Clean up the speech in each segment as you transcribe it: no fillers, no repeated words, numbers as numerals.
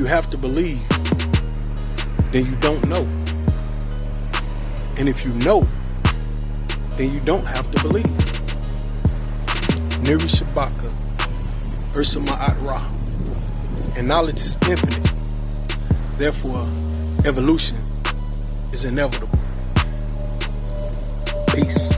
you have to believe, then you don't know. And if you know, then you don't have to believe. Niri Shabaka, Ursa Ma'at Ra. And knowledge is infinite. Therefore, evolution is inevitable. Peace.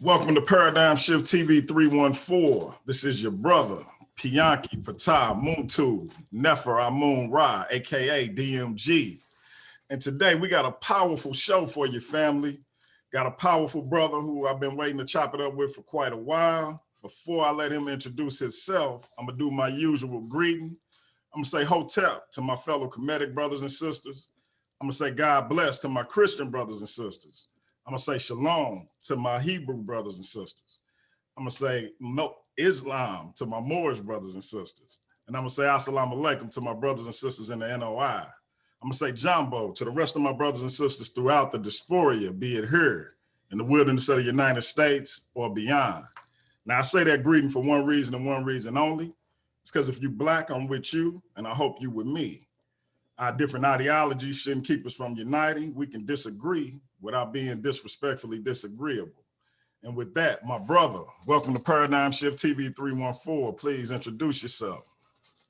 Welcome to Paradigm Shift TV 314. This is your brother, Pianki Patah Muntu Nefer Amun Ra, aka DMG. And today we got a powerful show for you, family. Got a powerful brother who I've been waiting to chop it up with for quite a while. Before I let him introduce himself, I'm gonna do my usual greeting. I'm gonna say Hotep to my fellow Kemetic brothers and sisters. I'm gonna say God bless to my Christian brothers and sisters. I'm gonna say Shalom to my Hebrew brothers and sisters. I'm gonna say Islam to my Moorish brothers and sisters. And I'm gonna say Assalamu alaikum to my brothers and sisters in the NOI. I'm gonna say Jumbo to the rest of my brothers and sisters throughout the diaspora, be it here in the wilderness of the United States or beyond. Now I say that greeting for one reason and one reason only. It's because if you Black, I'm with you, and I hope you with me. Our different ideologies shouldn't keep us from uniting. We can disagree without being disrespectfully disagreeable. And with that, my brother, welcome to Paradigm Shift TV 314. Please introduce yourself.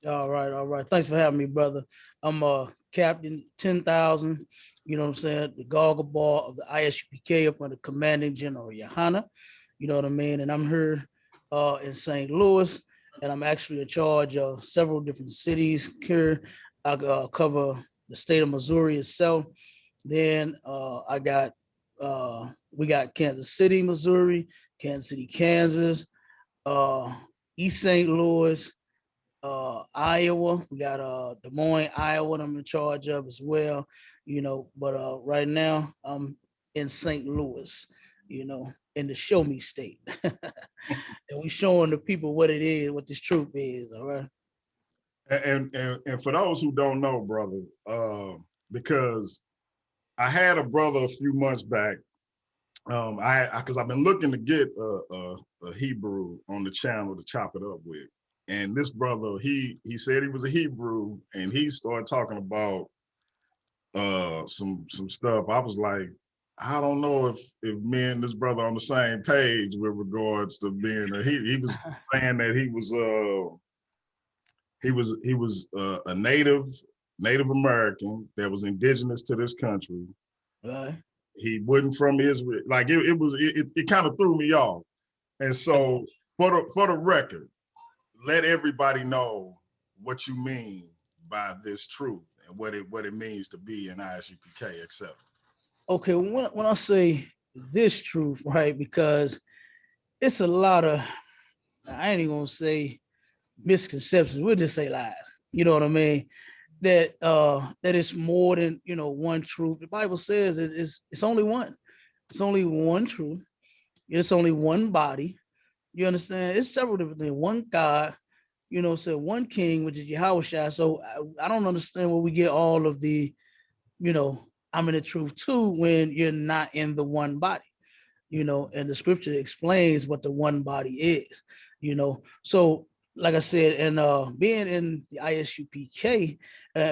All right. Thanks for having me, brother. I'm Captain 10,000, you know what I'm saying, the Gabar of the ISUPK up under Commanding General Yahanna, you know what I mean? And I'm here in St. Louis, and I'm actually in charge of several different cities here. I cover the state of Missouri itself. Then we got Kansas City, Missouri, Kansas City, Kansas, East St. Louis, Iowa. We got Des Moines, Iowa, that I'm in charge of as well. You know, but right now I'm in St. Louis, you know, in the show me state. And we showing the people what it is, what this truth is, all right? And for those who don't know, brother, because I had a brother a few months back, because I've been looking to get a Hebrew on the channel to chop it up with. And this brother, he said he was a Hebrew, and he started talking about some stuff. I was like, I don't know if me and this brother on the same page with regards to being he was saying that he was a Native American that was indigenous to this country. Right. He wasn't from Israel. Like it kind of threw me off. And so for the record, let everybody know what you mean by this truth and what it means to be an ISUPK, etc. Okay, when I say this truth, right, because it's a lot of, I ain't even gonna say misconceptions, we'll just say lies. You know what I mean? That it's more than, you know, one truth. The Bible says it's only one. It's only one truth. It's only one body. You understand? It's several different things. One God, you know, said one king, which is Yahushua. So I don't understand where we get all of the, you know, I'm in the truth too when you're not in the one body, you know, and the scripture explains what the one body is, you know. So like I said, and being in the ISUPK,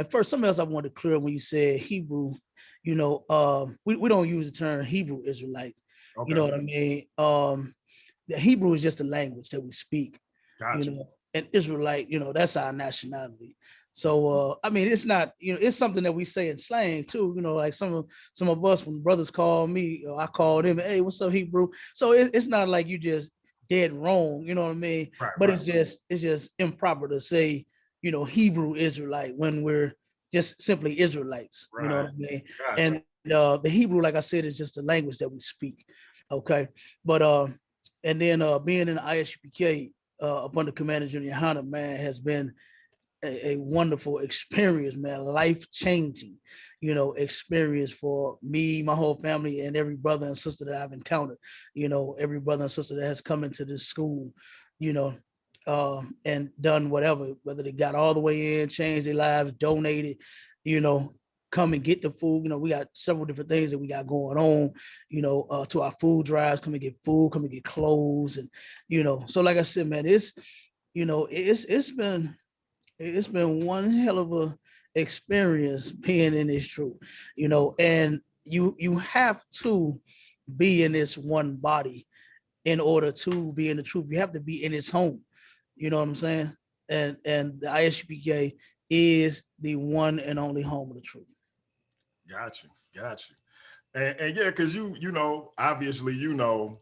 first, something else I wanted to clear when you said Hebrew, you know, we don't use the term Hebrew Israelites. Okay. You know what I mean? The Hebrew is just a language that we speak, gotcha. You know, and Israelite, you know, that's our nationality. So, I mean, it's not, you know, it's something that we say in slang too, you know, like some of us, when brothers call me, I call them, hey, what's up, Hebrew? So it's not like you just dead wrong, you know what I mean? Right, but right. It's just improper to say, you know, Hebrew Israelite when we're just simply Israelites, right. You know what I mean? Gotcha. And the Hebrew, like I said, is just a language that we speak. Okay. But and then being in the ISUPK up under Commander General Yahanna, man, has been a wonderful experience, man, life-changing, you know, experience for me, my whole family, and every brother and sister that I've encountered, you know, every brother and sister that has come into this school, you know, and done whatever, whether they got all the way in, changed their lives, donated, you know, come and get the food. You know, we got several different things that we got going on, you know, to our food drives, come and get food, come and get clothes. And, you know, so like I said, man, it's, you know, it's been one hell of a experience being in this truth, you know, and you have to be in this one body in order to be in the truth. You have to be in its home. You know what I'm saying? And the ISUPK is the one and only home of the truth. Got you. And yeah, because you know, obviously, you know,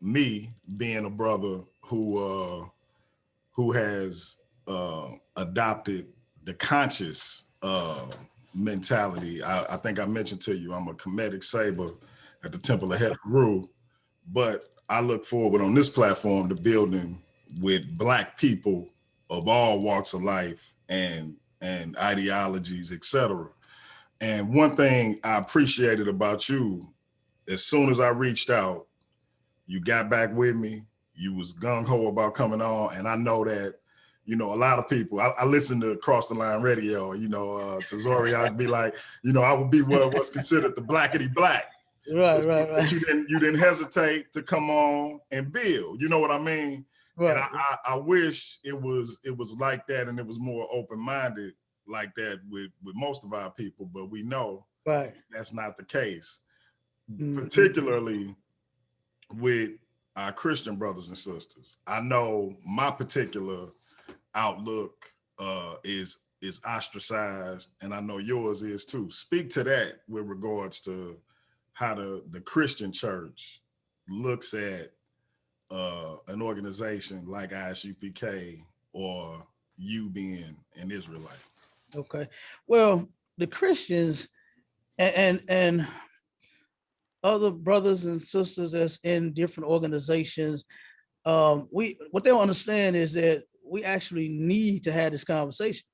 me being a brother who has adopted the conscious mentality. I think I mentioned to you, I'm a Kemetic Saber at the Temple of Heru, but I look forward on this platform to building with Black people of all walks of life and ideologies, etc. And one thing I appreciated about you, as soon as I reached out, you got back with me. You was gung-ho about coming on. And I know that, you know, a lot of people, I listen to Cross the Line Radio, you know, to Zori, I'd be like, you know, I would be what's considered the blackity black. Right. But you didn't hesitate to come on and build, you know what I mean? Right. And I wish it was like that, and it was more open-minded like that with most of our people, but we know right. That's not the case, particularly with our Christian brothers and sisters. I know my particular outlook is ostracized, and I know yours is too. Speak to that with regards to how the Christian church looks at an organization like ISUPK or you being an Israelite. Okay. Well, the Christians and other brothers and sisters that's in different organizations, what they'll understand is that we actually need to have this conversation.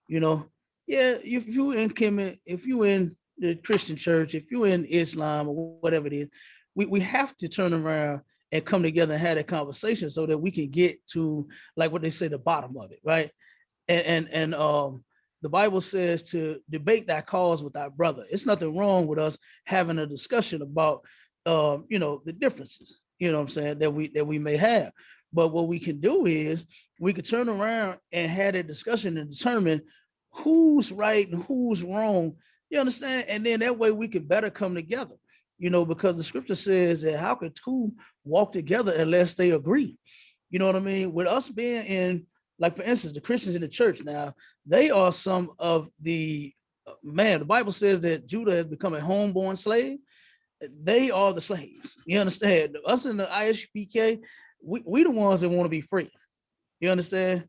You know, yeah, if you in Kemet, if you in the Christian church, if you're in Islam or whatever it is, we have to turn around and come together and have that conversation so that we can get to, like what they say, the bottom of it, right? And the Bible says to debate that cause with our brother. It's nothing wrong with us having a discussion about the differences, you know what I'm saying, that we may have. But what we can do is we could turn around and have a discussion and determine who's right and who's wrong. You understand? And then that way we can better come together, because the scripture says that how could two walk together unless they agree? You know what I mean? With us being in, like, for instance, the Christians in the church now, they are some of the, the Bible says that Judah has become a homeborn slave. They are the slaves. You understand? Us in the ISUPK, we the ones that want to be free. You understand?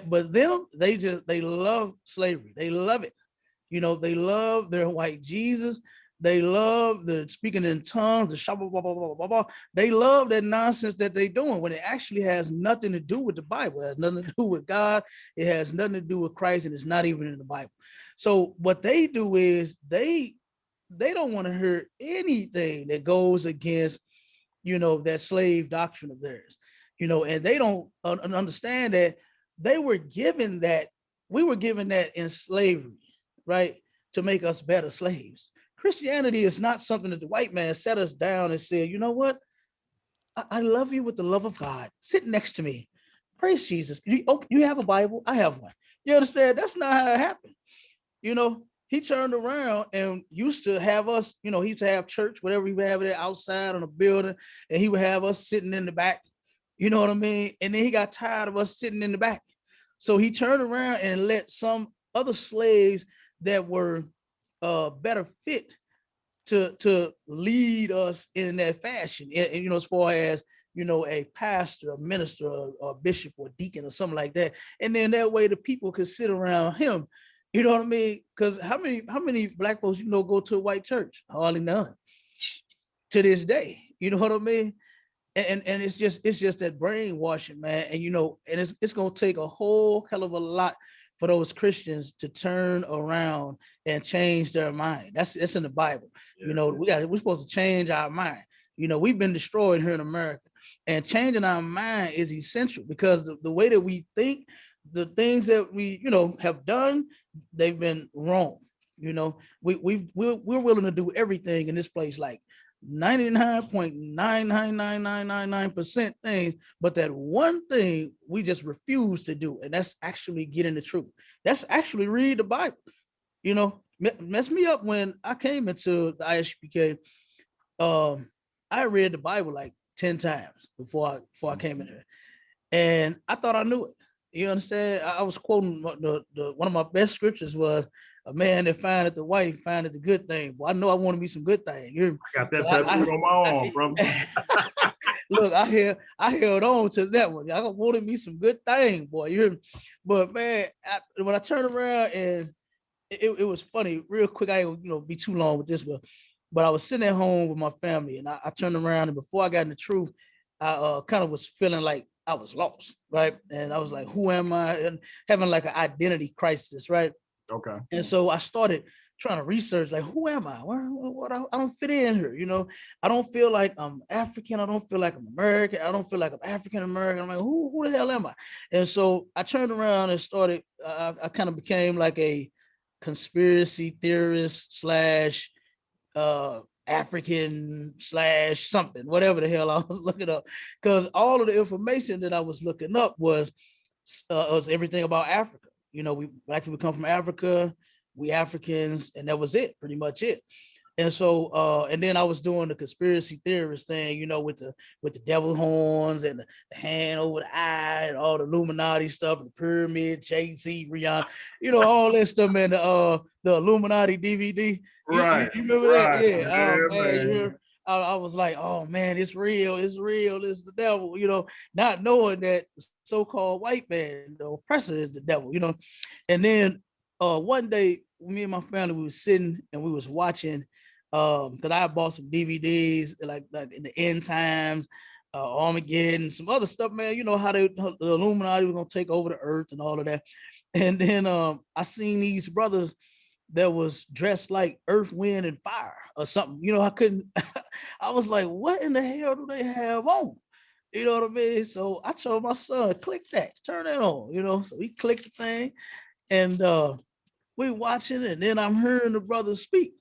But them, they love slavery. They love it. They love their white Jesus. They love the speaking in tongues, the blah, blah, blah, blah, blah, blah. They love that nonsense that they're doing when it actually has nothing to do with the Bible. It has nothing to do with God. It has nothing to do with Christ, and it's not even in the Bible. So what they do is they don't want to hear anything that goes against, that slave doctrine of theirs, and they don't understand that they were given that, we were given that in slavery, right? To make us better slaves. Christianity is not something that the white man set us down and said, you know what? I love you with the love of God. Sit next to me. Praise Jesus. You have a Bible? I have one. You understand? That's not how it happened. He turned around and used to have us, he used to have church, whatever he would have it outside on a building, and he would have us sitting in the back. You know what I mean? And then he got tired of us sitting in the back. So he turned around and let some other slaves that were better fit to lead us in that fashion. And as far as, a pastor, a minister, or a bishop or deacon or something like that. And then that way the people could sit around him. You know what I mean? Because how many black folks, go to a white church? Hardly none to this day. You know what I mean? And it's just that brainwashing, man. And and it's gonna take a whole hell of a lot for those Christians to turn around and change their mind. It's in the Bible. Yeah. We're supposed to change our mind. We've been destroyed here in America, and changing our mind is essential, because the way that we think, the things that we have done, they've been wrong. We're willing to do everything in this place, like 99.99999% things, but that one thing we just refuse to do, and that's actually getting the truth. That's actually read the Bible. Messed me up when I came into the ISUPK. I read the Bible like 10 times before I came in here, and I thought I knew it. You understand? I was quoting the one of my best scriptures was, a man that findeth the wife findeth the good thing. Well, I know I want to be some good thing. I got that tattooed on my arm, brother. Look, I held on to that one. I wanted me some good thing, boy. But man, when I turned around, and it was funny, real quick. I ain't be too long with this, but I was sitting at home with my family, and I turned around, and before I got in the truth, I kind of was feeling like I was lost, right? And I was like, who am I? And having like an identity crisis, right? Okay. And so I started trying to research, like, who am I? What I don't fit in here. I don't feel like I'm African. I don't feel like I'm American. I don't feel like I'm African American. I'm like, who the hell am I? And so I turned around and started, I kind of became like a conspiracy theorist slash African slash something, whatever the hell I was looking up. Because all of the information that I was looking up was everything about Africa. We actually come from Africa, we Africans, and that was it, pretty much it. And so, and then I was doing the conspiracy theorist thing, with the devil horns and the hand over the eye and all the Illuminati stuff, and the pyramid, Jay-Z, Rihanna, all that stuff, man. The Illuminati DVD. Right. You remember that? Yeah. Man. I was like, oh man, it's real, it's the devil, not knowing that the so-called white man, the oppressor, is the devil, And then one day, me and my family, we was sitting and we was watching, because I bought some DVDs like in the end times, Armageddon, some other stuff, man. How the Illuminati was gonna take over the earth and all of that. And then I seen these brothers that was dressed like Earth, Wind, and Fire or something. You know, I couldn't, I was like, what in the hell do they have on? You know what I mean? So I told my son, click that, turn that on, you know. So he clicked the thing and we watching it, and then I'm hearing the brothers speak.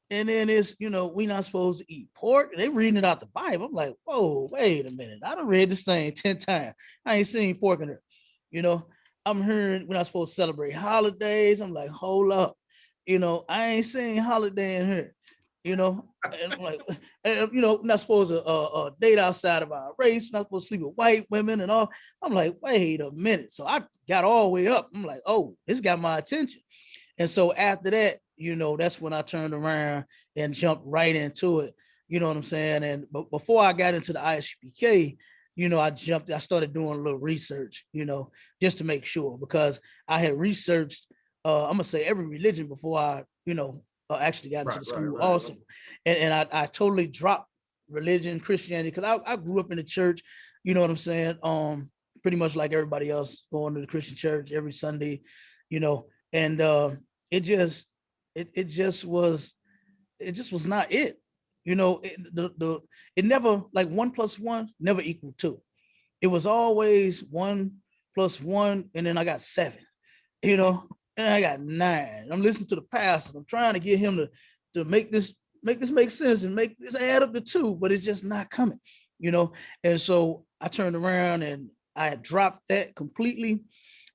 And then it's, you know, we not supposed to eat pork. They reading it out the Bible. I'm like, whoa, wait a minute. I done read this thing 10 times. I ain't seen pork in there. You know, I'm hearing we're not supposed to celebrate holidays. I'm like, hold up. You know, I ain't seen holiday in here. You know, and I'm like, you know, not supposed to date outside of our race, not supposed to sleep with white women and all. I'm like, wait a minute. So I got all the way up. I'm like, oh, this got my attention. And so after that, you know, that's when I turned around and jumped right into it. You know what I'm saying? And but before I got into the ISUPK, you know, I started doing a little research, you know, just to make sure, because I had researched, I'm gonna say every religion before I, you know, actually got into the school also. And I totally dropped religion, Christianity, because I grew up in the church, you know what I'm saying? Pretty much like everybody else, going to the Christian church every Sunday, you know, and it just was not it. You know, it never, like 1 + 1 never equaled 2. It was always 1 + 1, and then I got 7, you know, and I got 9. I'm listening to the pastor. I'm trying to get him to make this make sense and make this add up to 2, but it's just not coming, you know. And so I turned around and I dropped that completely.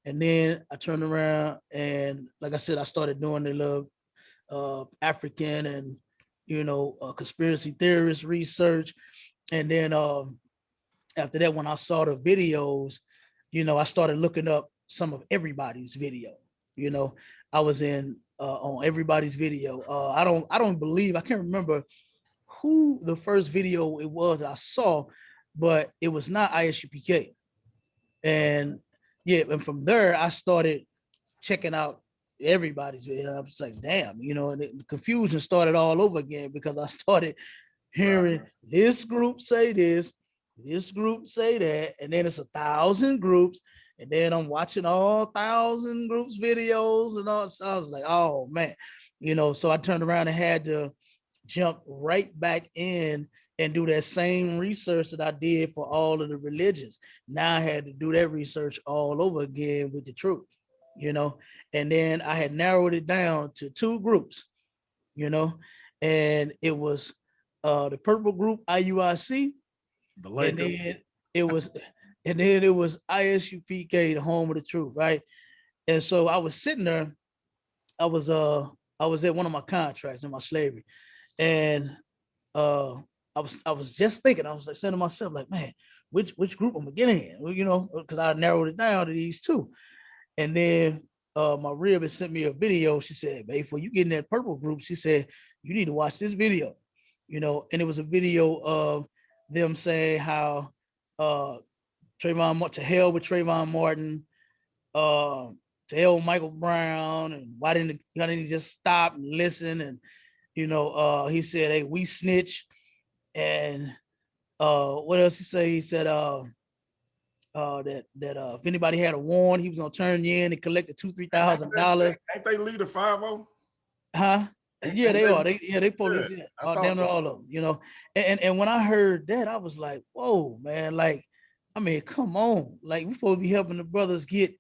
And then I turned around and, like I said, I started doing the little African and, you know, conspiracy theorist research. And then after that, when I saw the videos, you know, I started looking up some of everybody's video. You know, I was in on everybody's video. I don't believe, I can't remember who the first video it was I saw, but it was not ISUPK. And yeah, and from there I started checking out everybody's video. I was like, damn, you know, and the confusion started all over again, because I started hearing this group say this group say that, and then it's 1,000 groups, and then I'm watching all 1,000 groups videos and all. So I was like, oh man, you know. So I turned around and had to jump right back in and do that same research that I did for all of the religions. Now I had to do that research all over again with the truth, you know. And then I had narrowed it down to 2 groups, you know, and it was the purple group IUIC, and then it was ISUPK, the home of the truth, right? And so I was sitting there, I was at one of my contracts in my slavery, and I was just thinking, I was like saying to myself, like, man, which group I'm gonna get in, well, you know, because I narrowed it down to these 2. And then my rib had sent me a video. She said, babe, before you get in that purple group, she said, you need to watch this video, you know. And it was a video of them saying how Trayvon, to hell with Trayvon Martin, to hell with Michael Brown, and why didn't he just stop and listen? And, you know, he said, hey, we snitch. And what else he say? He said that if anybody had a warrant, he was gonna turn you in and collect the $2,000-3,000. Ain't they leader 5-0? Huh? Yeah, they are. They police. Yeah, damn, all of them. You know, and when I heard that, I was like, whoa, man! Like, I mean, come on! Like, we're supposed to be helping the brothers get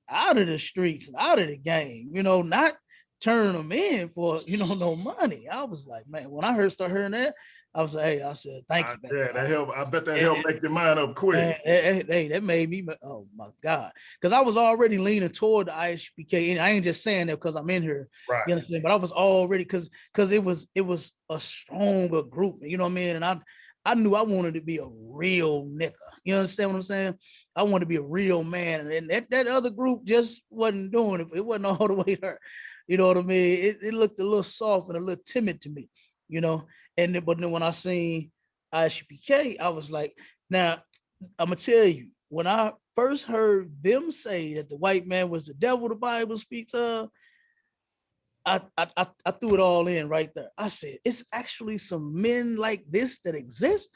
out of the streets and out of the game. You know, not turn them in for, you know, no money. I was like, man, when I start hearing that, I was like, hey, I said, thank you. Man. Yeah, that helped. I bet that helped make your mind up quick. Hey, that made me, oh my God. Because I was already leaning toward the ISUPK. And I ain't just saying that because I'm in here. Right. You understand? But I was already, because it was a stronger group. You know what I mean? And I knew I wanted to be a real nigga. You understand what I'm saying? I wanted to be a real man. And that other group just wasn't doing it. It wasn't all the way there. You know what I mean? It looked a little soft and a little timid to me, you know? But then when I seen ISUPK, I was like, now, I'm going to tell you, when I first heard them say that the white man was the devil the Bible speaks of, I threw it all in right there. I said, it's actually some men like this that exist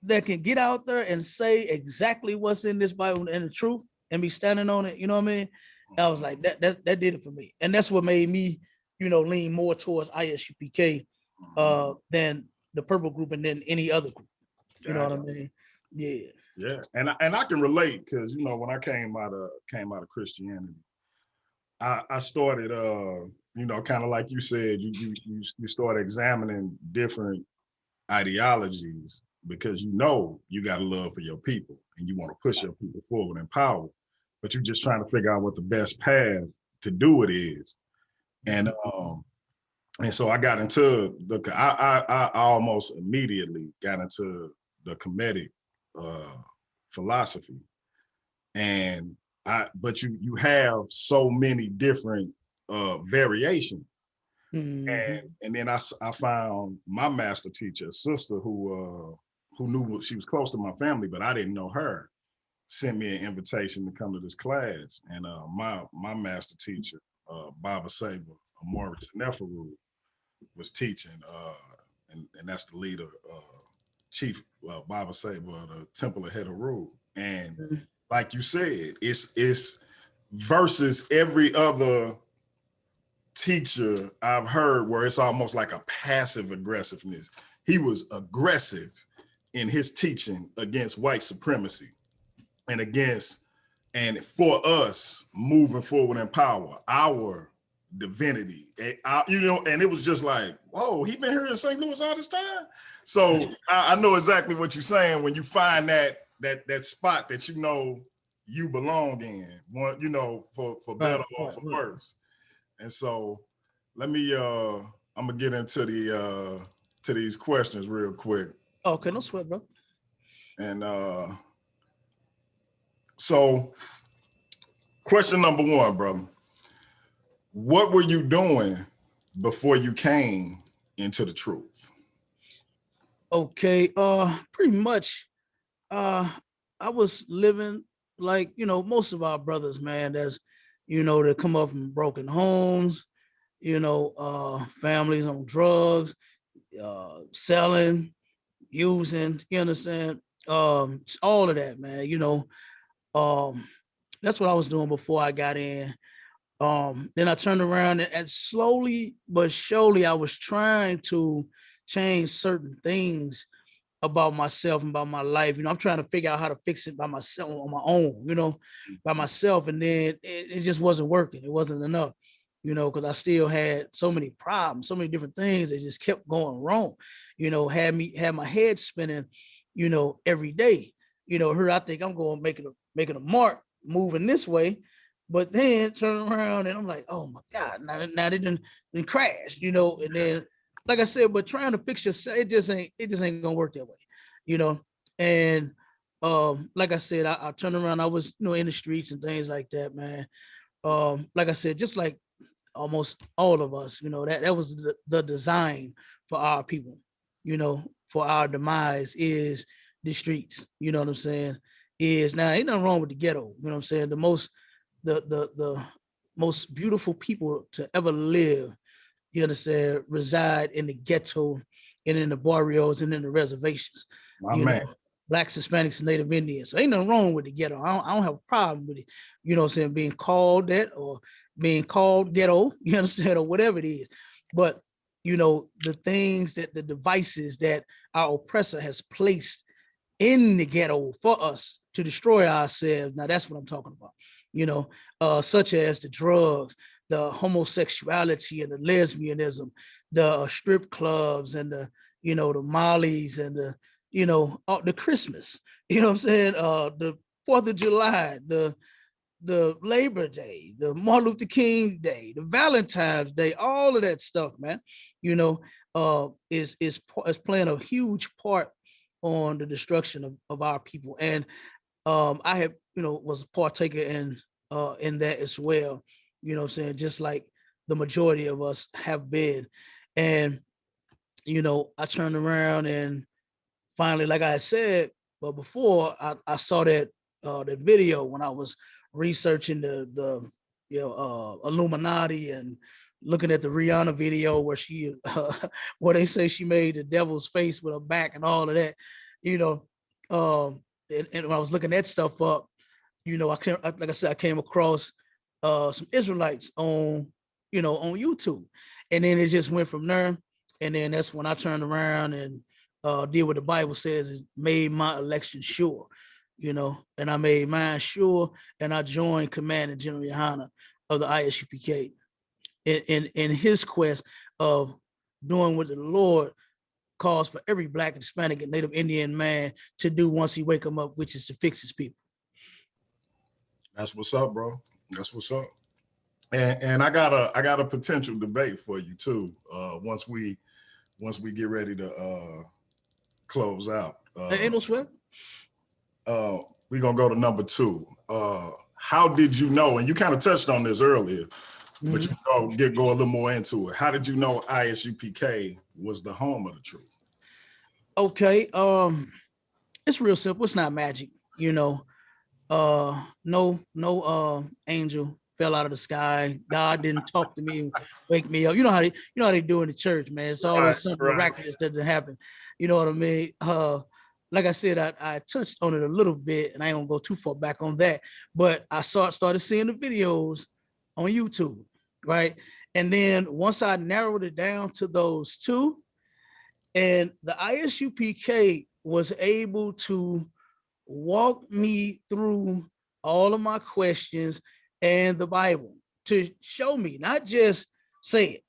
that can get out there and say exactly what's in this Bible and the truth and be standing on it. You know what I mean? I was like, that did it for me. And that's what made me lean more towards ISUPK than the purple group and then any other group. You know what I mean? Yeah. Yeah, and I can relate because when I came out of Christianity, I started kind of like you said, you start examining different ideologies because you got a love for your people and you want to push your people forward in power, but you're just trying to figure out what the best path to do it is. And so I got into I almost immediately got into the Kemetic philosophy, but you have so many different variations. And then I found my master teacher, a sister who knew she was close to my family, but I didn't know her, sent me an invitation to come to this class. And my master teacher, Baba Saber, Maurice Neferu, was teaching, and that's the leader, Chief Baba Saber of the Temple of Heru. And like you said, it's versus every other teacher I've heard where it's almost like a passive aggressiveness. He was aggressive in his teaching against white supremacy and for us moving forward in power, our divinity, and it was just like, whoa, he been here in St. Louis all this time. So I know exactly what you're saying when you find that spot that you belong in, for better or for worse. And so let me I'm gonna get into to these questions real quick. Okay, no sweat, bro. And so question number one, brother. What were you doing before you came into the truth? Okay, pretty much I was living like most of our brothers, man, that's that come up from broken homes, families on drugs, selling, using, you understand, all of that, man. That's what I was doing before I got in. Then I turned around and slowly but surely I was trying to change certain things about myself and about my life. I'm trying to figure out how to fix it by myself on my own, by myself. And then it just wasn't working. It wasn't enough, because I still had so many problems, so many different things that just kept going wrong, had my head spinning, every day, here I think I'm going to make it a mark moving this way, but then turn around and I'm like, oh my God, now they didn't crash, and then, like I said, but trying to fix yourself, it just ain't gonna work that way, And like I said, I turned around, I was in the streets and things like that, man. Like I said, just like almost all of us, that was the design for our people, for our demise is the streets, you know what I'm saying? Is now ain't nothing wrong with the ghetto, you know what I'm saying? The most beautiful people to ever live, you understand, reside in the ghetto and in the barrios and in the reservations. Blacks, Hispanics, and Native Indians. So ain't nothing wrong with the ghetto. I don't have a problem with it, what I'm saying, being called that or being called ghetto, you understand, or whatever it is. But, the things that the devices that our oppressor has placed in the ghetto for us to destroy ourselves. Now that's what I'm talking about, such as the drugs, the homosexuality and the lesbianism, the strip clubs and the mollies and the Christmas, what I'm saying, the 4th of July, the Labor Day, the Martin Luther King Day, the Valentine's Day, all of that stuff, man, is playing a huge part on the destruction of our people. And I have, was a partaker in that as well, what I'm saying, just like the majority of us have been. And, I turned around and finally, like I said, but before I saw that video when I was researching the Illuminati and looking at the Rihanna video where she where they say she made the devil's face with her back and all of that, and when I was looking that stuff up, like I said, I came across some Israelites on on YouTube. And then it just went from there. And then that's when I turned around and did what the Bible says, and made my election sure, and I made mine sure, and I joined Commanding General Yahanna of the ISUPK in his quest of doing what the Lord calls for every Black, Hispanic, and Native Indian man to do once he wake them up, which is to fix his people. That's what's up, bro. That's what's up. And I got a potential debate for you too. Once we get ready to close out. Ain't no sweat. We're gonna go to number 2. How did you know? And you kind of touched on this earlier, but you go a little more into it. How did you know ISUPK was the home of the truth? Okay, it's real simple. It's not magic, no angel fell out of the sky. God didn't talk to me, wake me up. You know how they do in the church, man. It's always something miraculous that doesn't happen. You know what I mean? Like I said, I touched on it a little bit, and I ain't gonna go too far back on that. But I started seeing the videos on YouTube, right? And then once I narrowed it down to those 2, and the ISUPK was able to walk me through all of my questions and the Bible to show me, not just say it.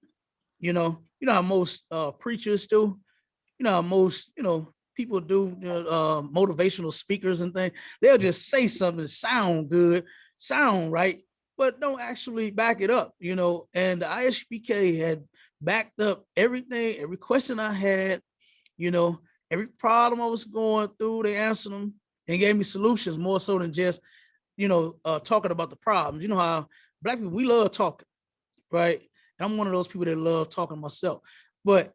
You know how most preachers do, how most people do, motivational speakers and things. They'll just say something sound good, sound right, but don't actually back it up. And the ISUPK had backed up everything, every question I had, every problem I was going through. They answered them and gave me solutions, more so than just talking about the problems. You know how Black people, we love talking, right? And I'm one of those people that love talking myself. But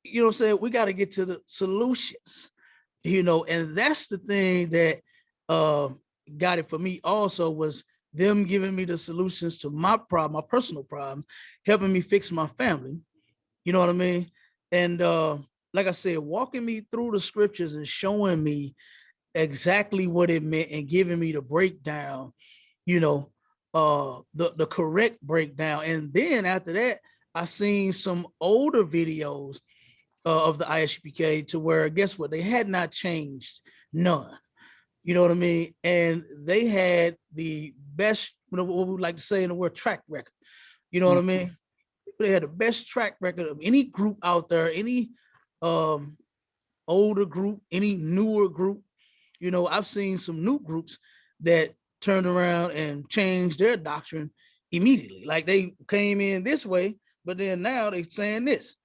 you know what I'm saying, we got to get to the solutions, and that's the thing that got it for me also, was them giving me the solutions to my problem, my personal problems, helping me fix my family. You know what I mean? And like I said, walking me through the scriptures and showing me exactly what it meant and giving me the breakdown, the correct breakdown. And then after that, I seen some older videos of the ISUPK to where, guess what? They had not changed none. You know what I mean? And they had the best, what we like to say in the word, track record. You know what I mean? They had the best track record of any group out there, any older group, any newer group. I've seen some new groups that turned around and changed their doctrine immediately. Like they came in this way, but then now they saying this,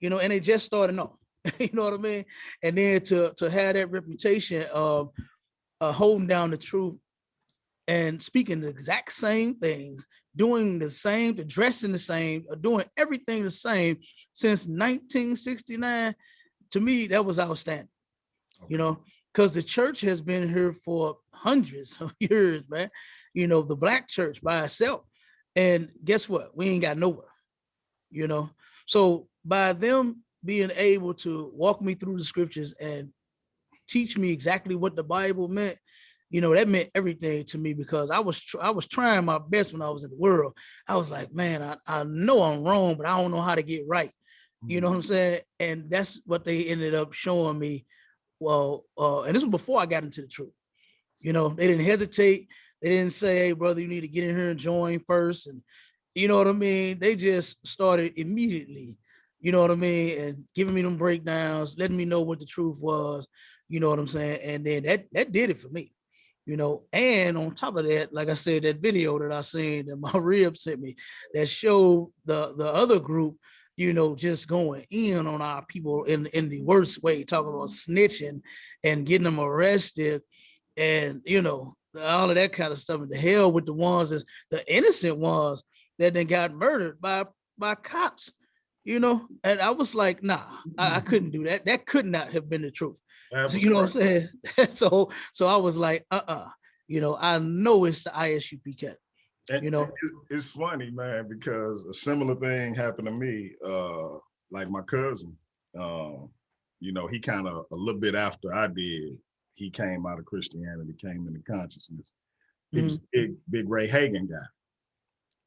and they just started off. You know what I mean? And then to have that reputation of holding down the truth and speaking the exact same things, doing the same, dressing the same, doing everything the same since 1969, to me, that was outstanding. Okay. Because the church has been here for hundreds of years, man. The Black church by itself. And guess what? We ain't got nowhere, So by them being able to walk me through the scriptures and teach me exactly what the Bible meant, that meant everything to me, because I was trying my best when I was in the world. I was like, man, I know I'm wrong, but I don't know how to get right. You know what I'm saying? And that's what they ended up showing me. Well, and this was before I got into the truth. They didn't hesitate. They didn't say, hey, brother, you need to get in here and join first. And you know what I mean? They just started immediately, you know what I mean? And giving me them breakdowns, letting me know what the truth was, you know what I'm saying? And then that did it for me, and on top of that, like I said, that video that I seen that my rib sent me, that showed the other group, just going in on our people in the worst way, talking about snitching and getting them arrested and, all of that kind of stuff. And the hell with the ones, that's the innocent ones that then got murdered by cops, and I was like, nah, I couldn't do that. That could not have been the truth. So, you know what I'm saying? So I was like, I know it's the ISUPK. And it's funny, man, because a similar thing happened to me. Like my cousin, he kind of a little bit after I did, he came out of Christianity, came into consciousness. He was a big Ray Hagen guy.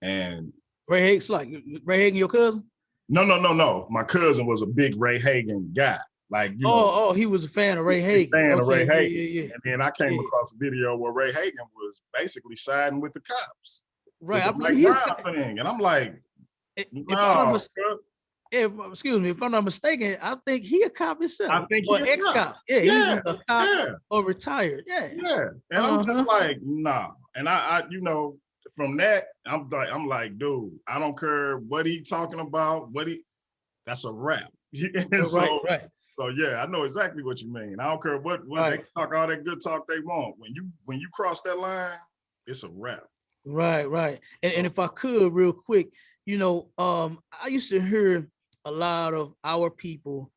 And Ray Hagen, like Ray Hagen, your cousin? No. My cousin was a big Ray Hagen guy. Like, you know, Oh, he was a fan of Ray big Hagen. fan of Ray Okay, Hagen. yeah. And then I came Yeah. across a video where Ray Hagen was basically siding with the cops. Right. With I the Mike believe Brown thing. And I'm like, if I'm not no. excuse me, if I'm not mistaken, I think he a cop himself. I think Or he a ex-cop. cop. Yeah, he's Yeah, either a cop yeah, or retired. Yeah. yeah. And I'm just like, nah. And I, you know, from that, I'm like, dude, I don't care what he talking about, that's a rap. Right. So yeah, I know exactly what you mean. I don't care what they talk, all that good talk they want. When you cross that line, it's a wrap. Right. And if I could real quick, you know, I used to hear a lot of our people,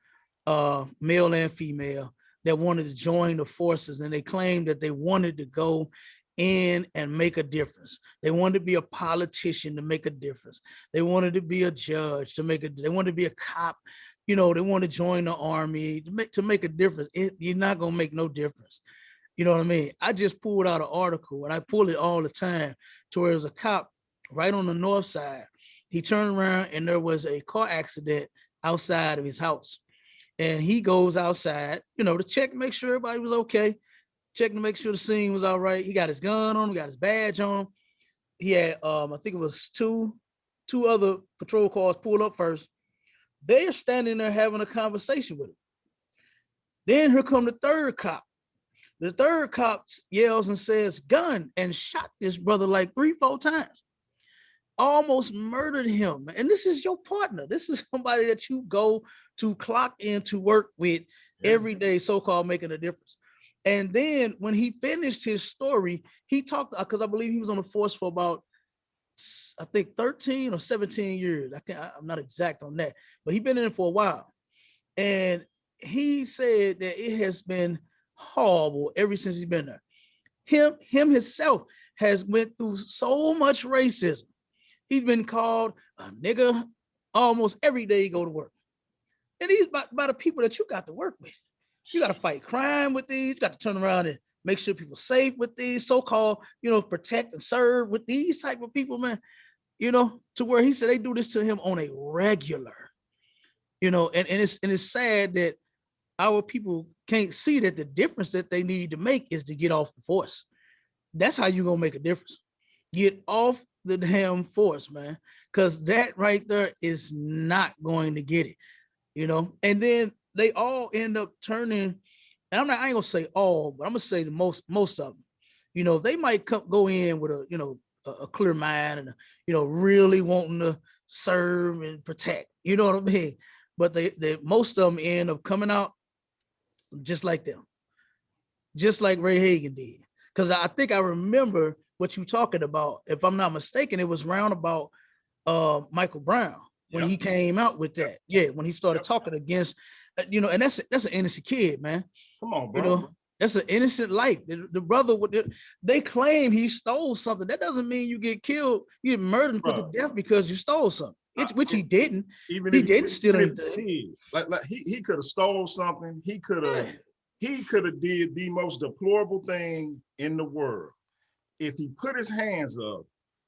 male and female, that wanted to join the forces, and they claimed that they wanted to go in and make a difference. They wanted to be a politician to make a difference. They wanted to be a judge to they wanted to be a cop. You know, they want to join the army to make a difference. You're not gonna make no difference. You know what I mean? I just pulled out an article, and I pull it all the time, to where it was a cop right on the north side. He turned around and there was a car accident outside of his house. And he goes outside, you know, to check, make sure everybody was okay, check to make sure the scene was all right. He got his gun on him, got his badge on him. He had, I think it was two other patrol cars pulled up first. They're standing there having a conversation with him. Then here come the third cop. The third cop yells and says, "Gun," and shot this brother like 3-4 times. Almost murdered him. And this is your partner. This is somebody that you go to clock in to work with every day, so-called making a difference. And then when he finished his story, he talked, because I believe he was on the force for about, I think 13 or 17 years. I'm not exact on that, but he's been in it for a while. And he said that it has been horrible ever since he's been there. Him himself has went through so much racism. He's been called a nigga almost every day he go to work. And these by the people that you got to work with. You got to fight crime with these. You got to turn around and make sure people safe with these, so-called, you know, protect and serve with these type of people, man. You know, to where he said they do this to him on a regular. You know, and it's sad that our people can't see that the difference that they need to make is to get off the force. That's how you're gonna make a difference. Get off the damn force, man, because that right there is not going to get it, you know. And then they all end up turning, and I ain't gonna say all, but I'm gonna say the most of them. You know, they might go in with a, you know, a clear mind and you know, really wanting to serve and protect. You know what I mean? But they most of them end up coming out just like them, just like Ray Hagen did. Because I think I remember what you're talking about. If I'm not mistaken, it was round about Michael Brown when he came out with that. Yeah, when he started talking against, you know, and that's an innocent kid, man. Come on, bro. You know, that's an innocent life. The brother, they claim he stole something. That doesn't mean you get killed, you get murdered and put to death because you stole something. Which he didn't. Even he if didn't steal anything. Like he could have stole something. He could have did the most deplorable thing in the world. If he put his hands up,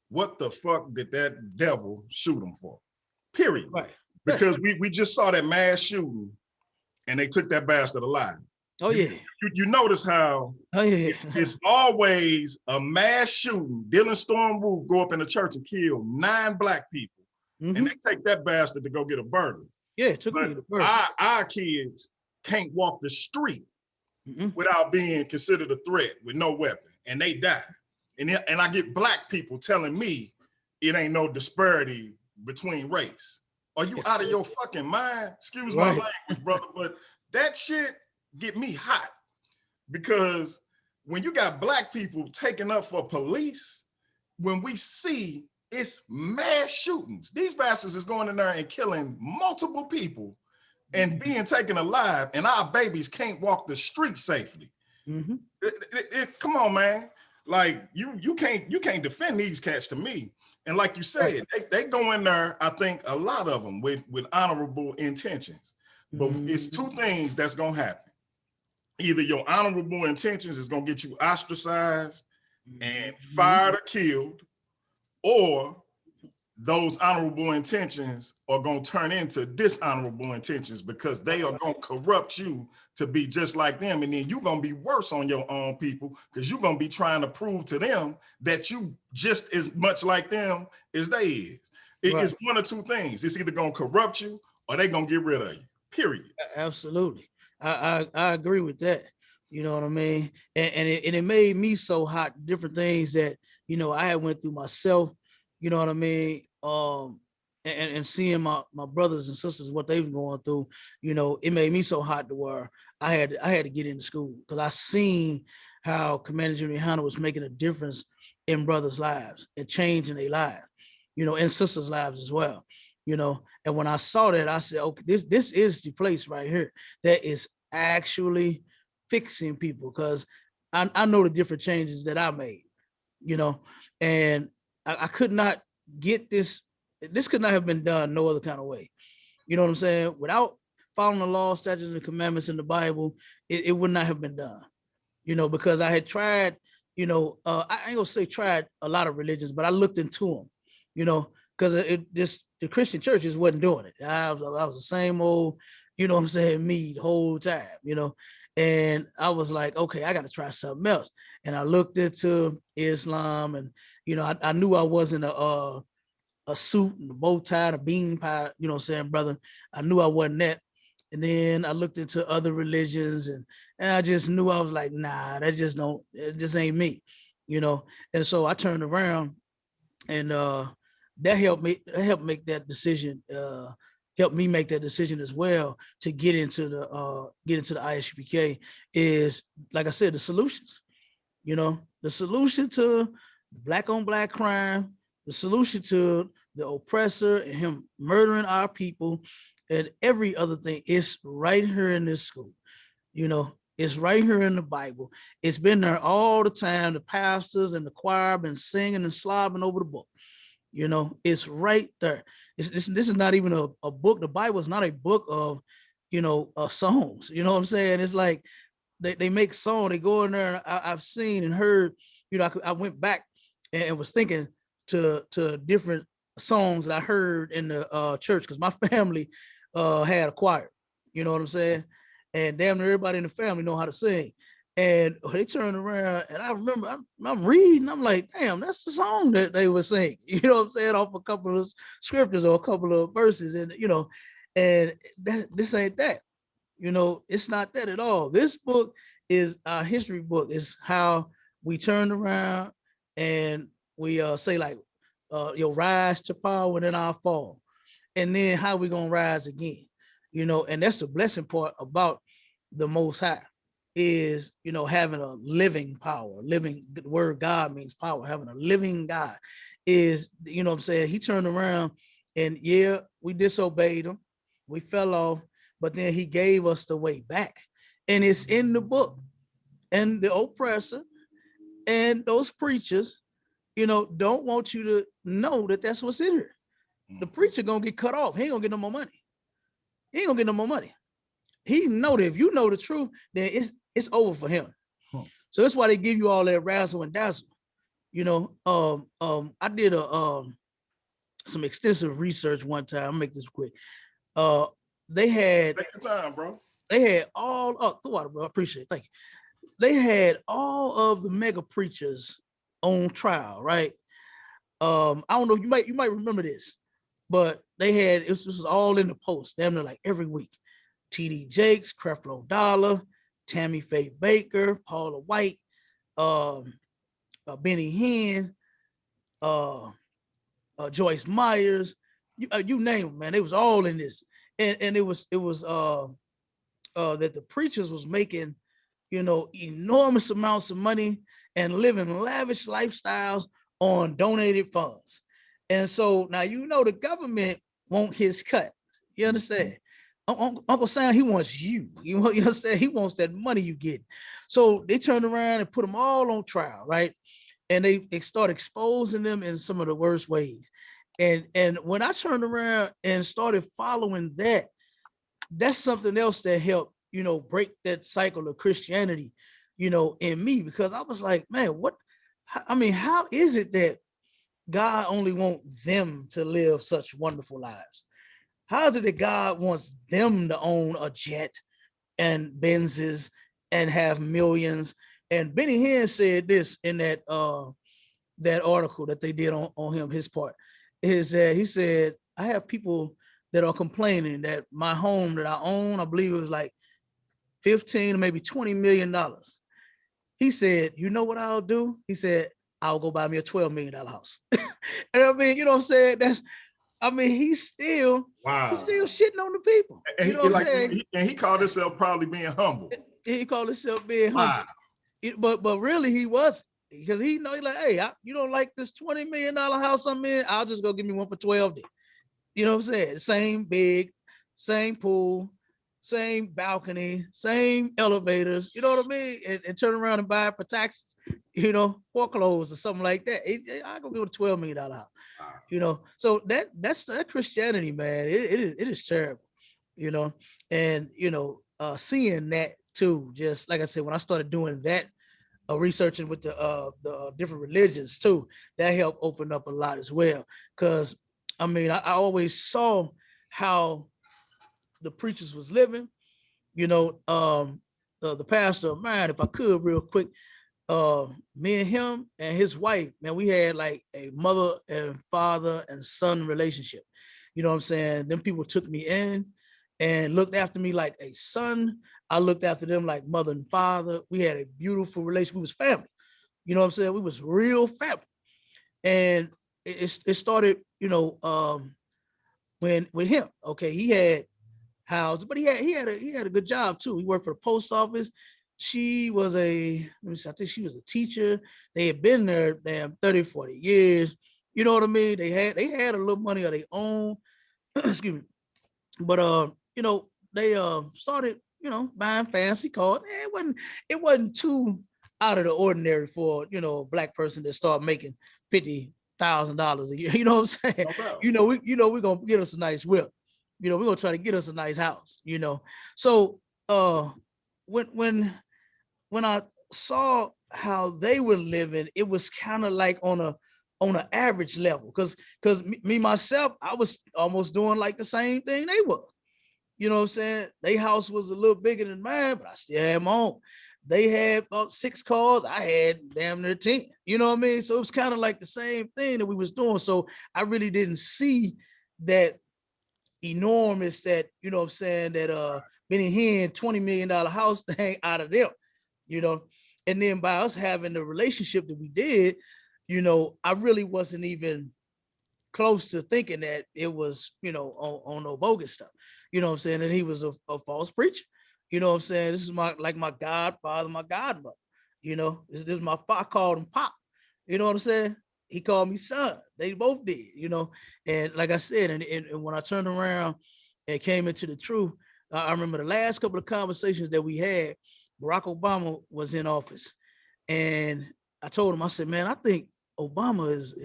what the fuck did that devil shoot him for? Period. Right. Because we just saw that mass shooting and they took that bastard alive. Oh yeah. You notice how it's always a mass shooting. Dylan Storm Roof go up in the church and kill 9 black people. And they take that bastard to go get a burger. Yeah, it took me to the burger. Our kids can't walk the street without being considered a threat with no weapon, and they die. And I get black people telling me it ain't no disparity between race. Are you out of your fucking mind? Excuse my language, brother, but that shit get me hot. Because when you got black people taking up for police, when we see it's mass shootings, these bastards is going in there and killing multiple people and being taken alive, and our babies can't walk the street safely. Come on, man. Like you can't defend these cats to me. And like you said, they go in there, I think a lot of them with honorable intentions. But it's 2 things that's gonna happen. Either your honorable intentions is gonna get you ostracized and fired or killed, or those honorable intentions are going to turn into dishonorable intentions because they are going to corrupt you to be just like them. And then you're going to be worse on your own people because you're going to be trying to prove to them that you just as much like them as they is. It's one or two things. It's either going to corrupt you or they're going to get rid of you, period. Absolutely. I agree with that. You know what I mean? And it made me so hot, different things that, you know, I had went through myself, you know what I mean? And seeing my brothers and sisters, what they were going through, you know, it made me so hot to where I had to get into school because I seen how Commander Junior Yahanna was making a difference in brothers' lives and changing their lives, you know, and sisters' lives as well, you know. And when I saw that, I said, okay, this is the place right here that is actually fixing people because I know the different changes that I made, you know, and I could not get this. This could not have been done no other kind of way. You know what I'm saying? Without following the law, statutes, and commandments in the Bible, it would not have been done. You know, because I had tried, you know, I ain't gonna say tried a lot of religions, but I looked into them, you know, because it just the Christian churches wasn't doing it. I was the same old, you know what I'm saying, me the whole time, you know. And I was like, okay, I got to try something else. And I looked into Islam, and you know, I knew I wasn't a suit and a bow tie, a bean pie, you know what I'm saying, brother. I knew I wasn't that. And then I looked into other religions and I just knew I was like, nah, that just don't, it just ain't me, you know. And so I turned around and that helped make that decision, helped me make that decision as well to get into the ISUPK is, like I said, the solutions, you know, the solution to black on black crime, the solution to the oppressor and him murdering our people and every other thing is right here in this school. You know, it's right here in the Bible. It's been there all the time. The pastors and the choir been singing and slobbing over the book. You know, it's right there. This is not even a book. The Bible is not a book of, you know, songs. You know what I'm saying? It's like they make songs. They go in there. And I've seen and heard. You know, I went back and was thinking to different songs that I heard in the church because my family had a choir. You know what I'm saying? And damn near everybody in the family know how to sing. And they turned around and I remember I'm reading, I'm like, damn, that's the song that they were singing, you know what I'm saying, off a couple of scriptures or a couple of verses. And, you know, and this ain't that, you know, it's not that at all. This book is a history book. It's how we turn around and we say like, you'll rise to power and then I'll fall. And then how we gonna rise again, you know, and that's the blessing part about the Most High is, you know, having a living power. Living, the word God means power. Having a living God is, you know what I'm saying, he turned around and yeah, we disobeyed him, we fell off, but then he gave us the way back. And it's in the book. And the oppressor and those preachers, you know, don't want you to know that that's what's in here. The preacher gonna get cut off. He ain't gonna get no more money. He ain't gonna get no more money. He know that if you know the truth, then it's over for him. So that's why they give you all that razzle and dazzle. You know, I did some extensive research one time. I'll make this quick. They had take your time, bro. They had all the water, bro. I appreciate it. Thank you. They had all of the mega preachers on trial, right? I don't know, you might remember this, but they had this was all in the Post, damn near like every week. TD Jakes, Creflo Dollar, Tammy Faye Baker, Paula White, Benny Hinn, Joyce Myers, you name them, man. They was all in this, and it was that the preachers was making, you know, enormous amounts of money and living lavish lifestyles on donated funds. And so now, you know, the government want his cut. You understand? Uncle Sam, he wants you. You understand? He wants that money you get. So they turned around and put them all on trial, right? And they start exposing them in some of the worst ways. And when I turned around and started following that, that's something else that helped, you know, break that cycle of Christianity, you know, in me, because I was like, man, what? I mean, how is it that God only want them to live such wonderful lives? How is it that God wants them to own a jet and Benzes and have millions? And Benny Hinn said this in that article that they did on him, his part, is that he said, I have people that are complaining that my home that I own, I believe it was like 15 or maybe $20 million. He said, you know what I'll do? He said, I'll go buy me a $12 million house. And I mean, you know what I'm saying? He's still shitting on the people. And You know what I'm saying? And he called himself probably being humble. He called himself being humble. But really he wasn't, because he know, he's like, hey, you don't like this $20 million house I'm in? I'll just go give me one for 12 then. You know what I'm saying? Same big, same pool, same balcony, same elevators, you know what I mean? And turn around and buy it for taxes, foreclosed or something like that. I go give it a $12 million house. So that's Christianity, man. It is terrible, and seeing that too, just like I said, when I started doing that, researching with the different religions too, that helped open up a lot as well. Because I always saw how the preachers was living, the pastor of mine, if I could real quick, me and him and his wife, man, we had like a mother and father and son relationship. You know what I'm saying? Them people took me in and looked after me like a son. I looked after them like mother and father. We had a beautiful relationship. We was family. You know what I'm saying? We was real family. And it started, when with him. Okay, he had house, but he had a good job too. He worked for the post office. She was I think she was a teacher. They had been there damn 30, 40 years. You know what I mean? They had a little money of their own. Excuse me. But they started, buying fancy cars. It wasn't too out of the ordinary for, a black person that start making $50,000 a year. You know what I'm saying? No, we're gonna get us a nice whip. We're gonna try to get us a nice house, So when I saw how they were living, it was kind of like on an average level. Because me myself, I was almost doing like the same thing they were. You know what I'm saying? Their house was a little bigger than mine, but I still had my own. They had about 6 cars. I had damn near 10. You know what I mean? So it was kind of like the same thing that we was doing. So I really didn't see that enormous, that, you know what I'm saying, that Benny Hinn $20 million house thing out of them, And then by us having the relationship that we did, I really wasn't even close to thinking that it was, on no bogus stuff. You know what I'm saying? And he was a false preacher. You know what I'm saying? This is my godfather, my godmother. This is my I called him Pop. You know what I'm saying? He called me son. They both did, And like I said, and when I turned around and came into the truth, I remember the last couple of conversations that we had. Barack Obama was in office, and I told him, I said, man, I think Obama is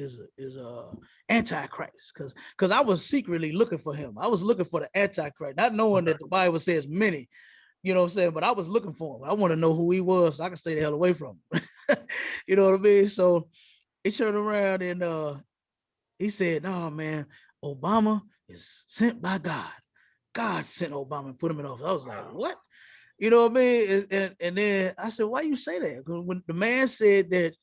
antichrist, because I was secretly looking for him. I was looking for the antichrist, not knowing that the Bible says many. You know what I'm saying? But I was looking for him. I want to know who he was so I can stay the hell away from him. You know what I mean? So he turned around and he said, no, man, Obama is sent by God. God sent Obama and put him in office. I was like, what? You know what I mean? And then I said, why you say that? When the man said that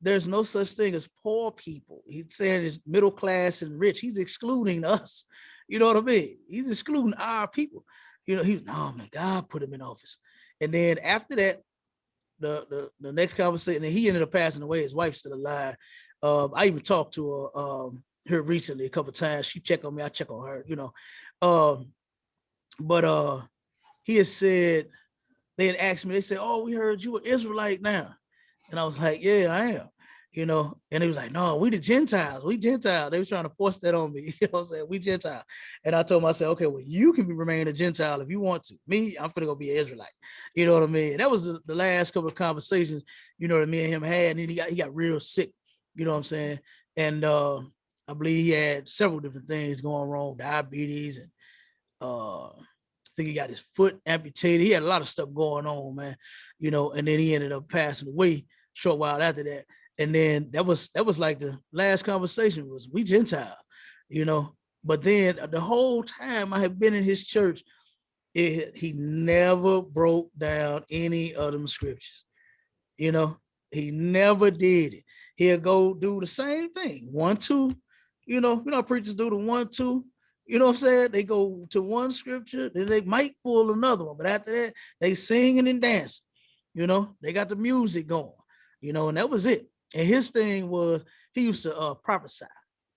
there's no such thing as poor people, he's saying it's middle class and rich. He's excluding us. You know what I mean? He's excluding our people. No, man, God put him in office. And then after that, the next conversation, and he ended up passing away. His wife's still alive. I even talked to her recently a couple of times. She checked on me, I check on her, But he had said, they had asked me, they said, oh, we heard you an Israelite now. And I was like, yeah, I am. And he was like, no, we the Gentiles. We Gentile. They was trying to force that on me. You know what I'm saying? We Gentile. And I told him, I said, okay, well, you can remain a Gentile if you want to. Me, I'm finna go be an Israelite. You know what I mean? And that was the last couple of conversations, that me and him had. And then he got real sick. You know what I'm saying? And I believe he had several different things going wrong, diabetes, and I think he got his foot amputated. He had a lot of stuff going on, man. And then he ended up passing away a short while after that. And then that was like the last conversation was we Gentile, But then the whole time I had been in his church, he never broke down any of them scriptures. He never did it. He'll go do the same thing. 1, 2, preachers do the 1, 2. You know what I'm saying? They go to one scripture, then they might pull another one. But after that, they singing and dancing. They got the music going, and that was it. And his thing was he used to prophesy,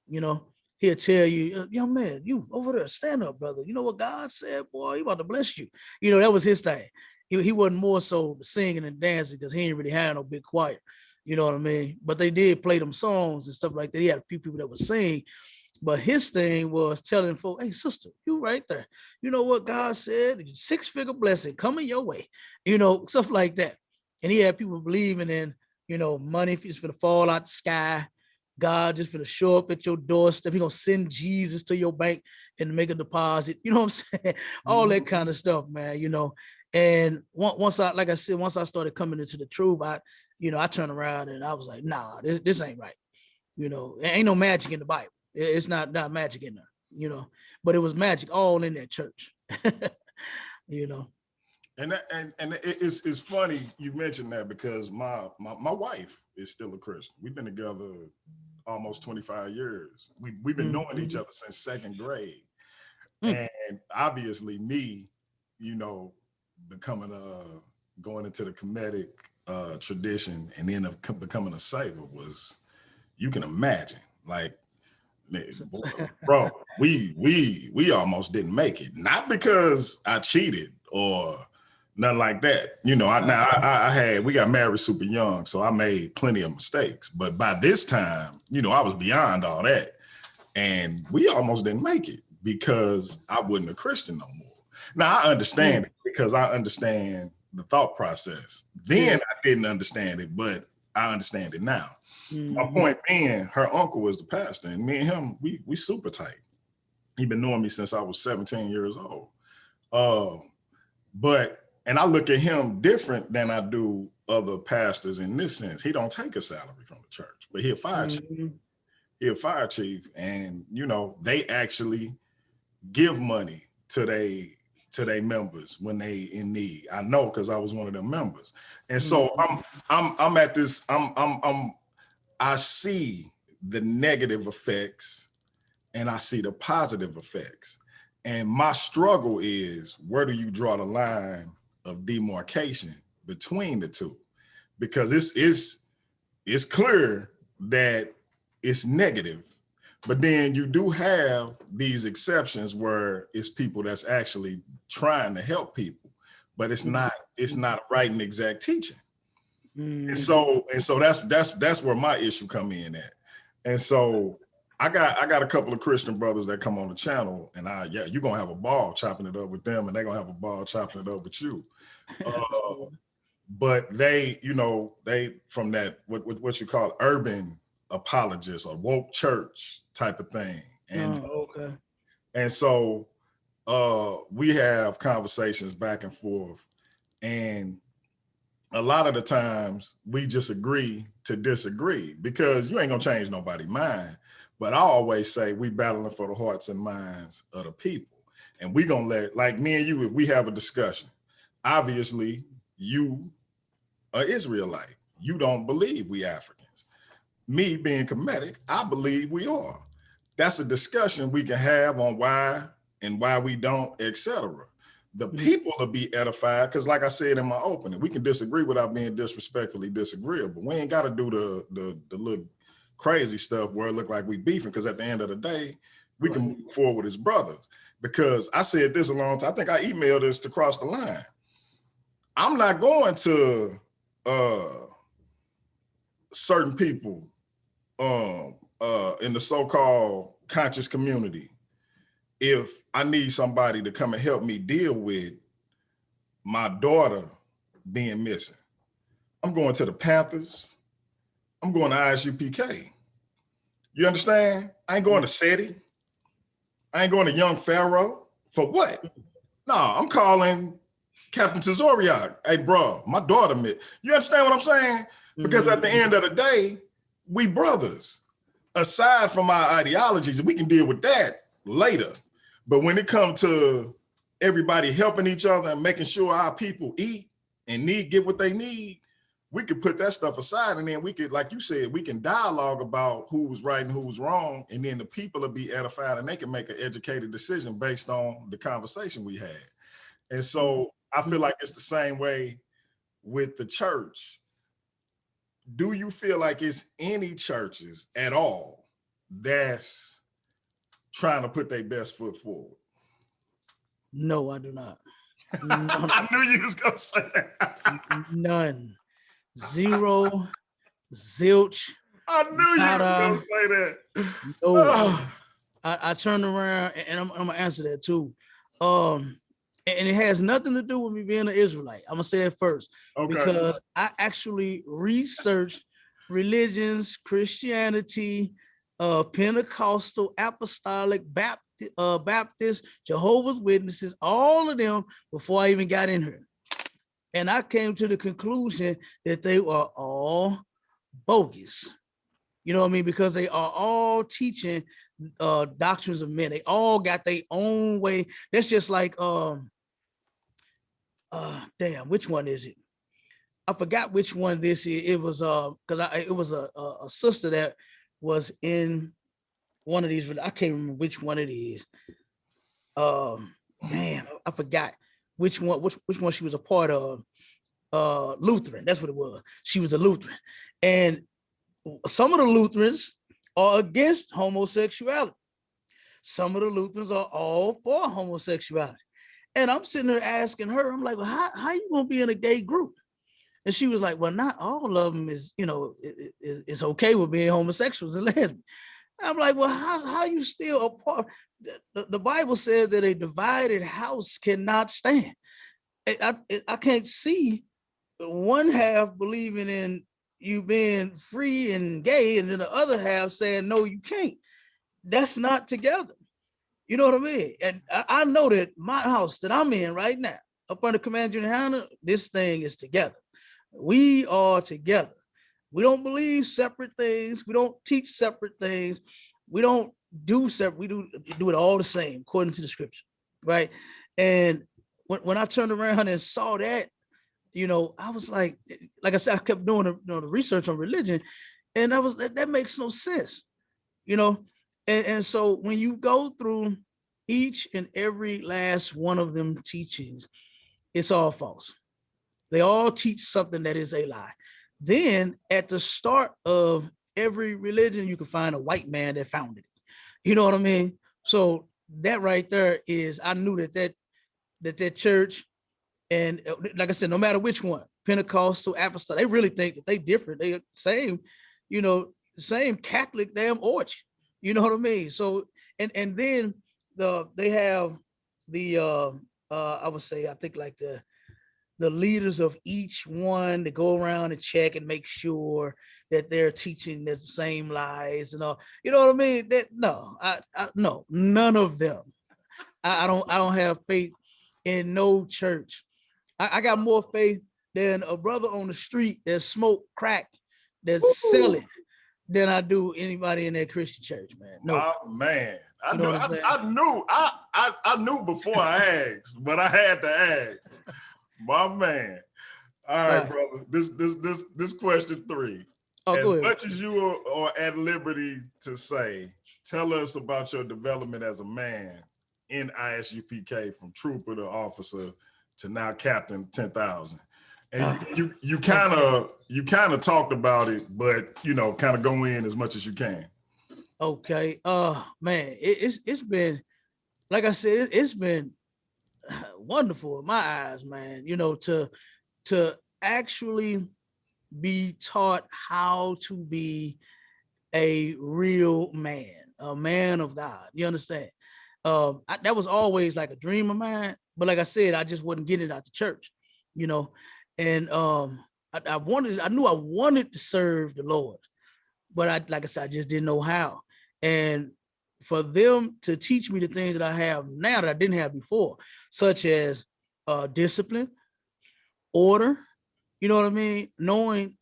he'll tell you, young man, you over there, stand up, brother. You know what God said, boy, he about to bless you. That was his thing. He wasn't more so singing and dancing because he ain't really had no big choir. You know what I mean? But they did play them songs and stuff like that. He had a few people that would sing. But his thing was telling folks, hey, sister, you right there. You know what God said? 6-figure blessing coming your way. Stuff like that. And he had people believing in, money is going to fall out the sky. God just going to show up at your doorstep. He's going to send Jesus to your bank and make a deposit. You know what I'm saying? All that kind of stuff, man, And once I started coming into the truth, I turned around and I was like, nah, this ain't right. There ain't no magic in the Bible. It's not magic in there, but it was magic all in that church, And it's funny you mentioned that because my wife is still a Christian. We've been together almost 25 years. We've been knowing each other since 2nd grade. And obviously me, becoming going into the Kemetic tradition and then becoming a saver was, you can imagine, like, bro, we almost didn't make it. Not because I cheated or nothing like that. We got married super young, so I made plenty of mistakes. But by this time, I was beyond all that. And we almost didn't make it because I wasn't a Christian no more. Now I understand it because I understand the thought process. Then I didn't understand it, but I understand it now. My point being, her uncle was the pastor, and me and him, we super tight. He been knowing me since I was 17 years old. And I look at him different than I do other pastors in this sense. He don't take a salary from the church, but he a fire chief. He a fire chief, and they actually give money to their members when they in need. I know because I was one of them members, and so I'm at this. I see the negative effects and I see the positive effects. And my struggle is, where do you draw the line of demarcation between the two? Because it's clear that it's negative, but then you do have these exceptions where it's people that's actually trying to help people, but it's not right and exact teaching. And so that's where my issue come in at. And so I got a couple of Christian brothers that come on the channel, and you're gonna have a ball chopping it up with them, and they're gonna have a ball chopping it up with you. But they from that what you call urban apologists or woke church type of thing. And and so we have conversations back and forth, and a lot of the times we just agree to disagree because you ain't gonna change nobody's mind. But I always say we battling for the hearts and minds of the people. And we gonna let, like me and you, if we have a discussion, obviously you are Israelite. You don't believe we Africans. Me being Kemetic, I believe we are. That's a discussion we can have on why and why we don't, etc. The people will be edified because, like I said in my opening, we can disagree without being disrespectfully disagreeable. We ain't got to do the little crazy stuff where it look like we beefing, because at the end of the day, we can move forward as brothers. Because I said this a long time. I think I emailed this to Cross the Line. I'm not going to certain people in the so-called conscious community if I need somebody to come and help me deal with my daughter being missing. I'm going to the Panthers. I'm going to ISUPK. You understand? I ain't going to SETI. I ain't going to Young Pharaoh. For what? No, I'm calling Captain Tazoriak. Hey, bro, my daughter missed. You understand what I'm saying? Because at the end of the day, we brothers. Aside from our ideologies, we can deal with that later. But when it comes to everybody helping each other and making sure our people eat and get what they need, we could put that stuff aside, and then we could, like you said, we can dialogue about who's right and who's wrong, and then the people will be edified and they can make an educated decision based on the conversation we had. And so I feel like it's the same way with the church. Do you feel like it's any churches at all that's trying to put their best foot forward? No, I do not. I knew you was gonna say that. None. Zero. Zilch. I knew you was gonna say that. No. I turned around and I'm gonna answer that too. And it has nothing to do with me being an Israelite. I'm gonna say it first, because I actually researched religions, Christianity, Pentecostal, Apostolic, Baptist, Jehovah's Witnesses, all of them before I even got in here. And I came to the conclusion that they were all bogus. You know what I mean? Because they are all teaching doctrines of men. They all got their own way. That's just like, damn, which one is it? I forgot which one this is. It was because it was a sister that was in one of these. I can't remember which one it is. Damn, I forgot which one she was a part of. Lutheran, that's what it was. She was a Lutheran, and some of the Lutherans are against homosexuality. Some of the Lutherans are all for homosexuality. And I'm sitting there asking her, I'm like, well, how you gonna be in a gay group? And she was like, well, not all of them is, it's okay with being homosexuals and lesbians. I'm like, well, how you still a part? The Bible says that a divided house cannot stand. I can't see one half believing in you being free and gay, and then the other half saying, no, you can't. That's not together. You know what I mean? And I know that my house that I'm in right now, up under Command Yahanna, this thing is together. We are together. We don't believe separate things. We don't teach separate things. We don't do separate. We do it all the same according to the scripture, right? And when I turned around and saw that, I was like I said, I kept doing the research on religion, and that makes no sense, And so when you go through each and every last one of them teachings, it's all false. They all teach something that is a lie. Then at the start of every religion, you can find a white man that founded it. You know what I mean? So that right there is, I knew that church, and like I said, no matter which one, Pentecostal, Apostolic, they really think that they different. They same, same Catholic damn origin. You know what I mean? So and then they have the I would say, I think like the leaders of each one to go around and check and make sure that they're teaching the same lies and all. You know what I mean? That no, no, none of them. I don't have faith in no church. I got more faith than a brother on the street that smoke crack, that's selling, than I do anybody in that Christian church, man. No, man. I knew before I asked, but I had to ask. My man. All right, brother. This question 3. As much as you are at liberty to say, tell us about your development as a man in ISUPK, from trooper to officer to now captain 10,000. And you kind of talked about it, but kind of go in as much as you can. Okay. Man, it's been, like I said, it's been wonderful in my eyes, man. To actually be taught how to be a real man, a man of God. You understand? That was always like a dream of mine, but like I said, I just wasn't getting it out the church, and I knew I wanted to serve the Lord, but like I said, I just didn't know how. And for them to teach me the things that I have now that I didn't have before, such as discipline, order, you know what I mean? Knowing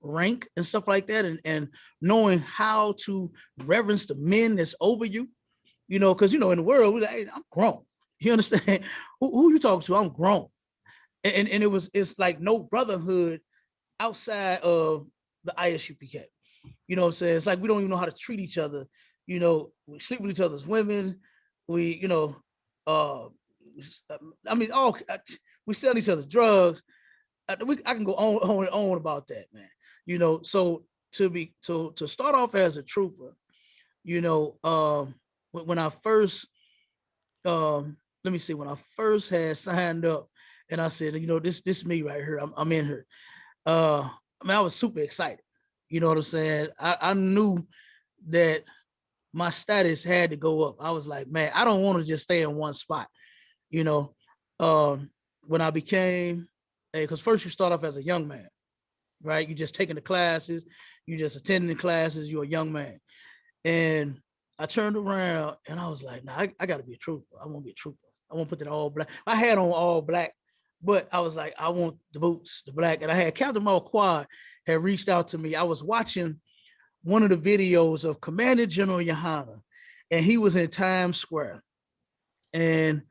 rank and stuff like that, and knowing how to reverence the men that's over you, you know, because, you know, in the world, we're like, hey, I'm grown. You understand? Who you talking to? I'm grown. And it's like no brotherhood outside of the ISUPK. You know what I'm saying? It's like we don't even know how to treat each other. You know, we sleep with each other's women. We, you know, uh, I mean, all we sell each other's drugs. I can go on and on about that, man. You know, so to start off as a trooper, you know, when I first, let me see, when I first had signed up, and I said, you know, this me right here. I'm in here. I mean, I was super excited. You know what I'm saying? I knew that my status had to go up. I was like, man, I don't want to just stay in one spot. You know, when I became, because first you start off as a young man, right? You just taking the classes, you just attending the classes, you're a young man. And I turned around and I was like, nah, I got to be a trooper. I want to be a trooper. I want to put that all black. I had on all black, but I was like, I want the boots, the black. And I had Captain Malquad had reached out to me. I was watching one of the videos of Commander General Yahanna, and he was in Times Square. And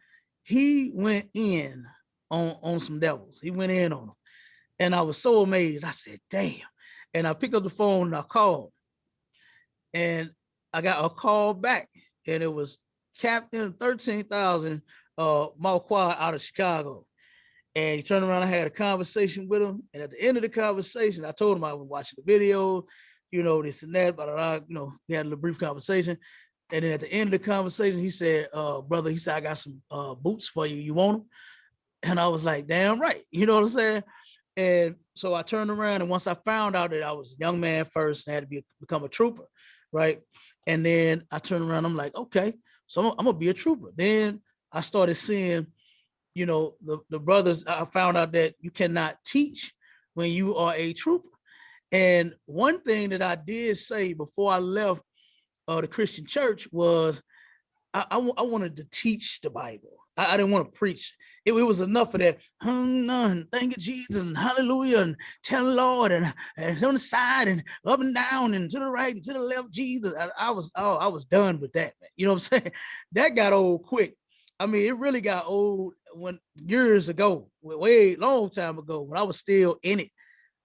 he went in on some devils. He went in on them. And I was so amazed. I said, damn. And I picked up the phone and I called. And I got a call back. And it was Captain 13,000 Malquad out of Chicago. And he turned around, I had a conversation with him. And at the end of the conversation, I told him I was watching the video, you know, this and that, blah, blah, blah. You know, we had a little brief conversation. And then at the end of the conversation, he said, brother, he said, I got some boots for you. You want them? And I was like, damn right. You know what I'm saying? And so I turned around, and once I found out that I was a young man first and had to become a trooper, right? And then I turned around, I'm like, okay, so I'm gonna be a trooper. Then I started seeing, you know, the brothers. I found out that you cannot teach when you are a trooper. And one thing that I did say before I left the Christian church was I wanted to teach the Bible. I didn't want to preach. It was enough of that. Thank you, Jesus, and hallelujah, and tell the Lord, and on the side, and up and down, and to the right, and to the left, Jesus. I was done with that, man. You know what I'm saying? That got old quick. I mean, it really got old when years ago, way long time ago, when I was still in it.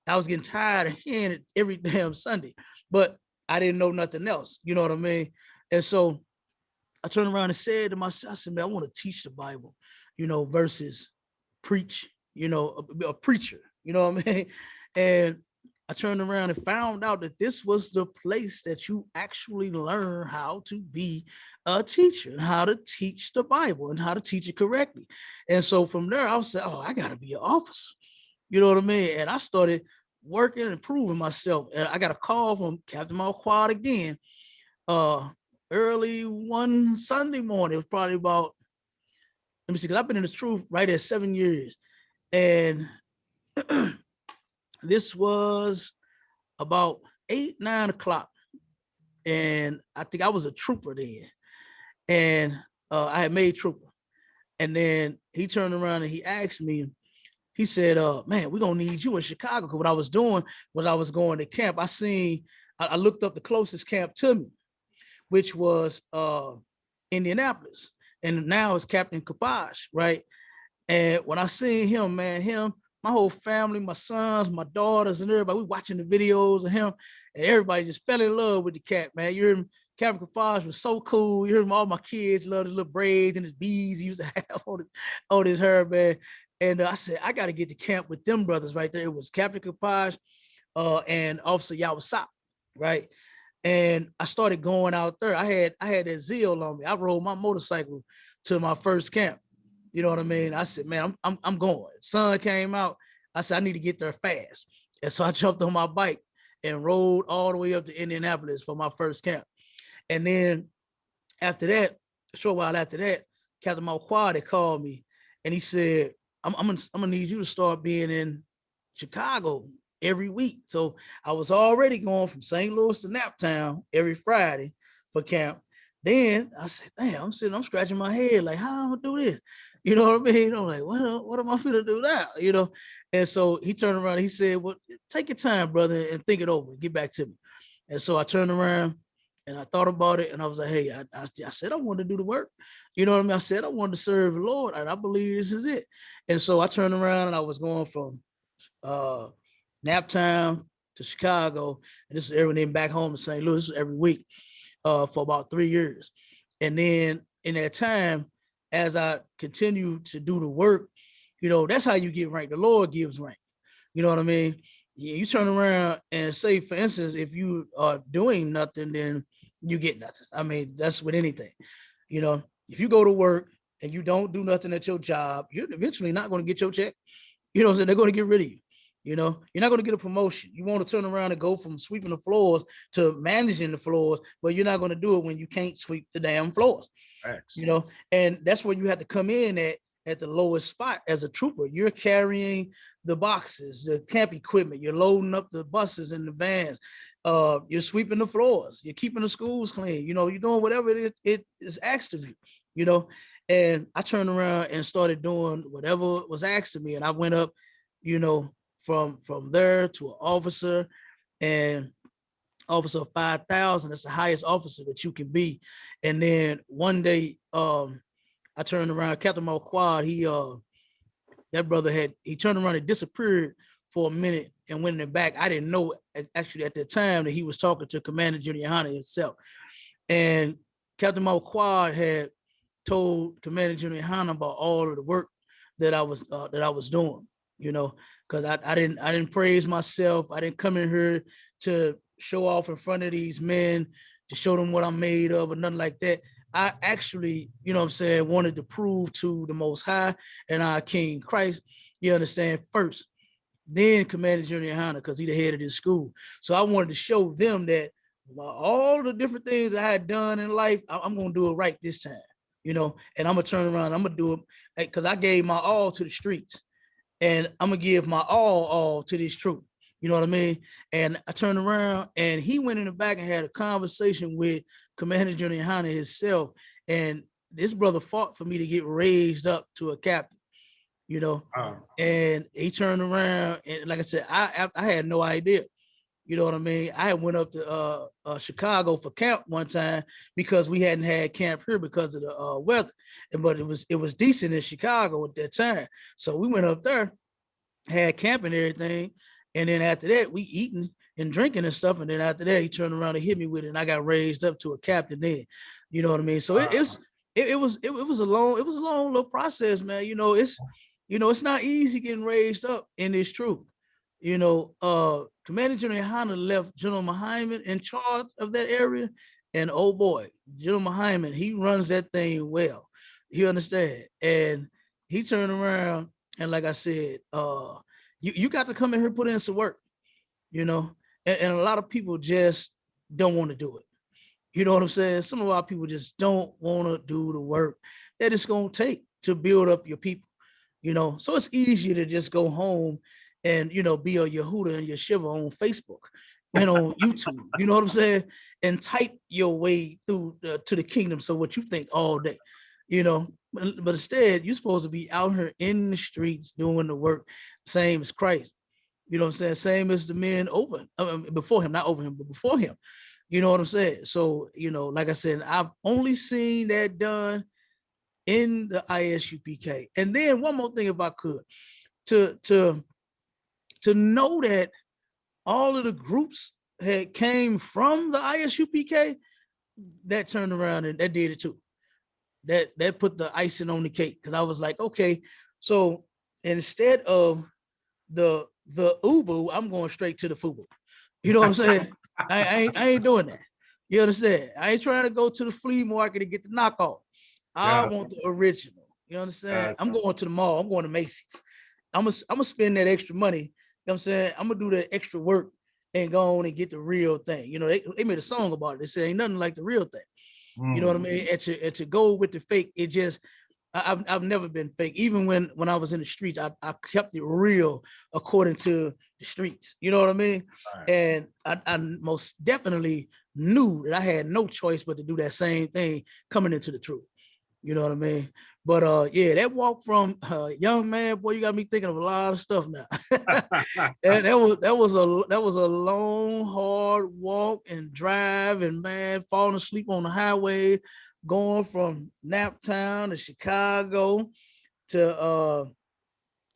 I was getting tired of hearing it every damn Sunday, but I didn't know nothing else. You know what I mean? And so I turned around and said to myself, I said, man, I want to teach the Bible, you know, versus preach, you know, a preacher, you know what I mean? And I turned around and found out that this was the place that you actually learn how to be a teacher and how to teach the Bible and how to teach it correctly. And so from there, I was saying, oh, I got to be an officer. You know what I mean? And I started working and proving myself. And I got a call from Captain Malquad again, early one Sunday morning. It was probably about, let me see, because I've been in the truth right at 7 years. And this was about 8, 9 o'clock. And I think I was a trooper then. And I had made trooper. And then he turned around and he asked me, he said, man, we're going to need you in Chicago. Because what I was doing was I was going to camp. I looked up the closest camp to me, which was Indianapolis. And now it's Captain Kapash, right? And when I seen him, man, my whole family, my sons, my daughters, and everybody, we watching the videos of him, and everybody just fell in love with the cat, man. You hear him, Captain Kapash was so cool. You hear him, all my kids loved his little braids and his beads. He used to have on his hair, man. And I said, I got to get to camp with them brothers right there. It was Captain Kapash and Officer Isupk, right? And I started going out there. I had that zeal on me. I rode my motorcycle to my first camp. You know what I mean? I said, man, I'm going. Sun came out. I said, I need to get there fast. And so I jumped on my bike and rode all the way up to Indianapolis for my first camp. And then after that, a short while after that, Captain Malquad had called me and he said, I'm gonna need you to start being in Chicago every week. So I was already going from St. Louis to Naptown every Friday for camp. Then I said, damn, I'm scratching my head like, how am I gonna do this? You know what I mean? I'm like, what am I finna do now? You know? And so he turned around, he said, well, take your time, brother, and think it over, get back to me. And so I turned around and I thought about it, and I was like, hey, I said I wanted to do the work. You know what I mean? I said I wanted to serve the Lord, and I believe this is it. And so I turned around and I was going from Naptown to Chicago, and this was everything back home to St. Louis every week for about 3 years. And then in that time, as I continue to do the work, you know, that's how you get rank. The Lord gives rank. You know what I mean? You turn around and say, for instance, if you are doing nothing, then you get nothing. I mean, that's with anything. You know, if you go to work and you don't do nothing at your job, you're eventually not going to get your check. You know what I'm saying? They're going to get rid of you. You know, you're not going to get a promotion. You want to turn around and go from sweeping the floors to managing the floors, but you're not going to do it when you can't sweep the damn floors. Thanks. You know, and that's where you have to come in at the lowest spot as a trooper. You're carrying the boxes, the camp equipment. You're loading up the buses and the vans. You're sweeping the floors. You're keeping the schools clean. You know, you're doing whatever it is asked of you. You know, and I turned around and started doing whatever was asked of me, and I went up, you know, from there to an officer, and officer of 5,000. That's the highest officer that you can be. And then one day, I turned around, Captain Marquard, that brother he turned around and disappeared for a minute and went in the back. I didn't know actually at that time that he was talking to Commander Junior Yahanna himself. And Captain Marquard had told Commander Junior Yahanna about all of the work that I was doing, you know, because I didn't praise myself. I didn't come in here to show off in front of these men, to show them what I'm made of or nothing like that. I actually, you know what I'm saying, wanted to prove to the Most High and our King Christ, you understand, first, then Commander Junior Yahanna, because he the head of this school. So I wanted to show them that all the different things I had done in life, I'm going to do it right this time, you know, and I'm going to turn around. I'm going to do it because I gave my all to the streets, and I'm going to give my all to this truth. You know what I mean? And I turned around and he went in the back and had a conversation with Commander Junior Yahanna himself. And this brother fought for me to get raised up to a captain, you know. And he turned around and, like I said, I had no idea. You know what I mean? I went up to Chicago for camp one time because we hadn't had camp here because of the weather. But it was decent in Chicago at that time. So we went up there, had camp and everything. And then after that, we eating and drinking and stuff. And then after that, he turned around and hit me with it, and I got raised up to a captain then. You know what I mean? So it was a long little process, man. You know, it's not easy getting raised up in this truth. You know, Commander General Yahanna left General Muhammad in charge of that area, and oh boy, General Muhammad, he runs that thing well. You understand? And he turned around and, like I said, you got to come in here, put in some work, you know, and a lot of people just don't want to do it. You know what I'm saying? Some of our people just don't want to do the work that it's going to take to build up your people, you know. So it's easier to just go home and, you know, be a Yehuda and Yeshiva on Facebook and on YouTube, you know what I'm saying? And type your way through to the kingdom. So what you think all day, you know, but instead you're supposed to be out here in the streets doing the work, same as Christ. You know what I'm saying? Same as the men before him, not over him, but before him. You know what I'm saying? So, you know, like I said, I've only seen that done in the ISUPK. And then one more thing, if I could, to know that all of the groups had came from the ISUPK, that turned around and that did it too. That put the icing on the cake, because I was like, okay, so instead of the Ubu, I'm going straight to the Fubu. You know what I'm saying? I ain't doing that. You understand? I ain't trying to go to the flea market and get the knockoff. I want the original. You understand? I'm going to the mall. I'm going to Macy's. I'm gonna spend that extra money. You know what I'm saying? I'm gonna do that extra work and go on and get the real thing. You know, they made a song about it. They said ain't nothing like the real thing. You know what I mean? And to go with the fake, it just, I've never been fake. Even when I was in the streets, I kept it real according to the streets. You know what I mean? Right. And I most definitely knew that I had no choice but to do that same thing coming into the truth. You know what I mean? But yeah, that walk from young man, boy, you got me thinking of a lot of stuff now. And that was a long, hard walk and drive, and man, falling asleep on the highway, going from Naptown to Chicago to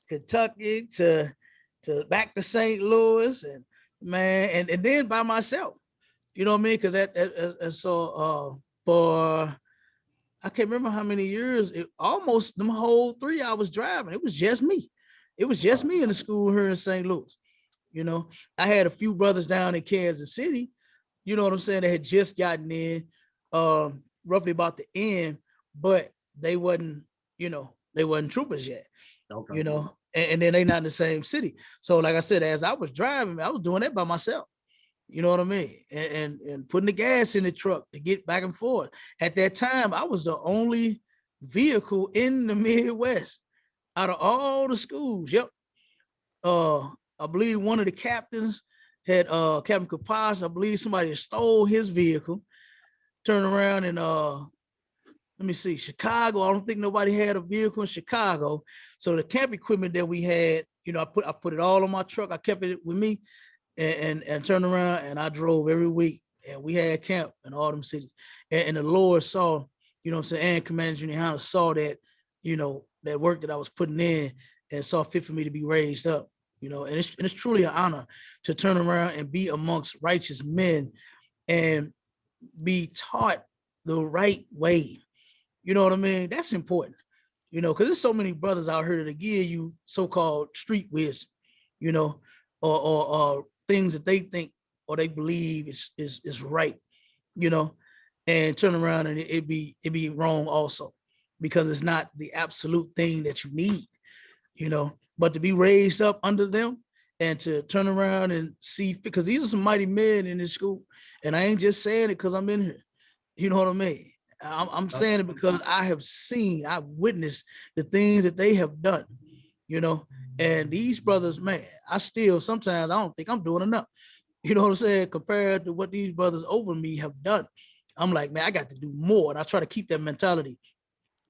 Kentucky to back to St. Louis, and man, and then by myself, you know what I mean? Because so for I can't remember how many years, almost them whole 3 hours driving, it was just me. It was just me in the school here in St. Louis. You know, I had a few brothers down in Kansas City, you know what I'm saying, they had just gotten in roughly about the end, but they wasn't, they wasn't troopers yet. Okay. You know, and then they not in the same city. So like I said, as I was driving, I was doing that by myself. You know what I mean? And putting the gas in the truck to get back and forth. At that time, I was the only vehicle in the Midwest out of all the schools. Yep. I believe one of the captains had Captain Kapash. I believe somebody stole his vehicle, turned around and let me see, Chicago. I don't think nobody had a vehicle in Chicago. So the camp equipment that we had, I put it all on my truck. I kept it with me and turned around and I drove every week. And we had camp in all them cities. And the Lord saw, you know what I'm saying, and Commander Junior Yahanna saw that, that work that I was putting in and saw fit for me to be raised up, and it's truly an honor to turn around and be amongst righteous men and be taught the right way. You know what I mean? That's important, because there's so many brothers out here that give you so-called street wisdom, or things that they think or they believe is right, and turn around and it be wrong also, because it's not the absolute thing that you need, but to be raised up under them and to turn around and see, because these are some mighty men in this school. And I ain't just saying it because I'm in here. You know what I mean? I'm saying it because I've witnessed the things that they have done, and these brothers, man, sometimes I don't think I'm doing enough, you know what I'm saying, compared to what these brothers over me have done. I'm like, man, I got to do more. And I try to keep that mentality,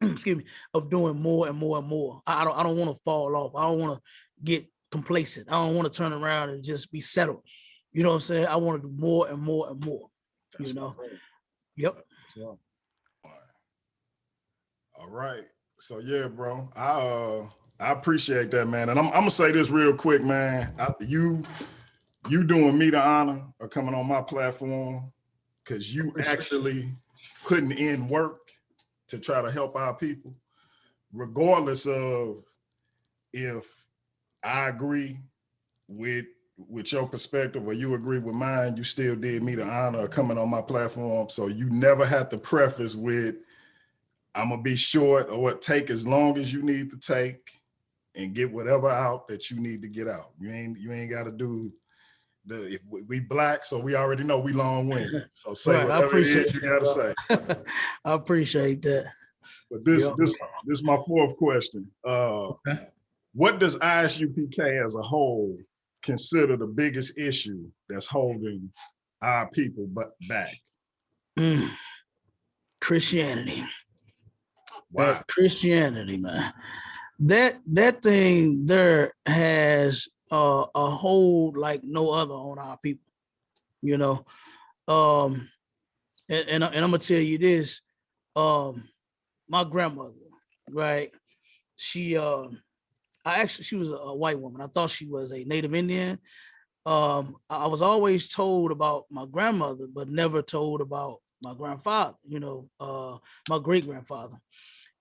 excuse me, of doing more and more and more. I don't want to fall off. I don't want to get complacent. I don't want to turn around and just be settled. You know what I'm saying? I want to do more and more and more, That's Yep. So, all right. So yeah, bro. I appreciate that, man. And I'm gonna say this real quick, man. You doing me the honor of coming on my platform, because you actually putting in work to try to help our people, regardless of if I agree with your perspective or you agree with mine. You still did me the honor of coming on my platform. So you never have to preface with, I'm gonna be short, or what, take as long as you need to take and get whatever out that you need to get out. You ain't got to do if we black, so we already know we long-winded. So say right, whatever it is you got to say. I appreciate that. But this is my fourth question. Okay. What does ISUPK as a whole consider the biggest issue that's holding our people back? Christianity. Wow. Christianity, man. That thing there has a hold like no other on our people, and I'm gonna tell you this. My grandmother, right? She she was a white woman. I thought she was a Native Indian. I was always told about my grandmother, but never told about my grandfather, my great grandfather.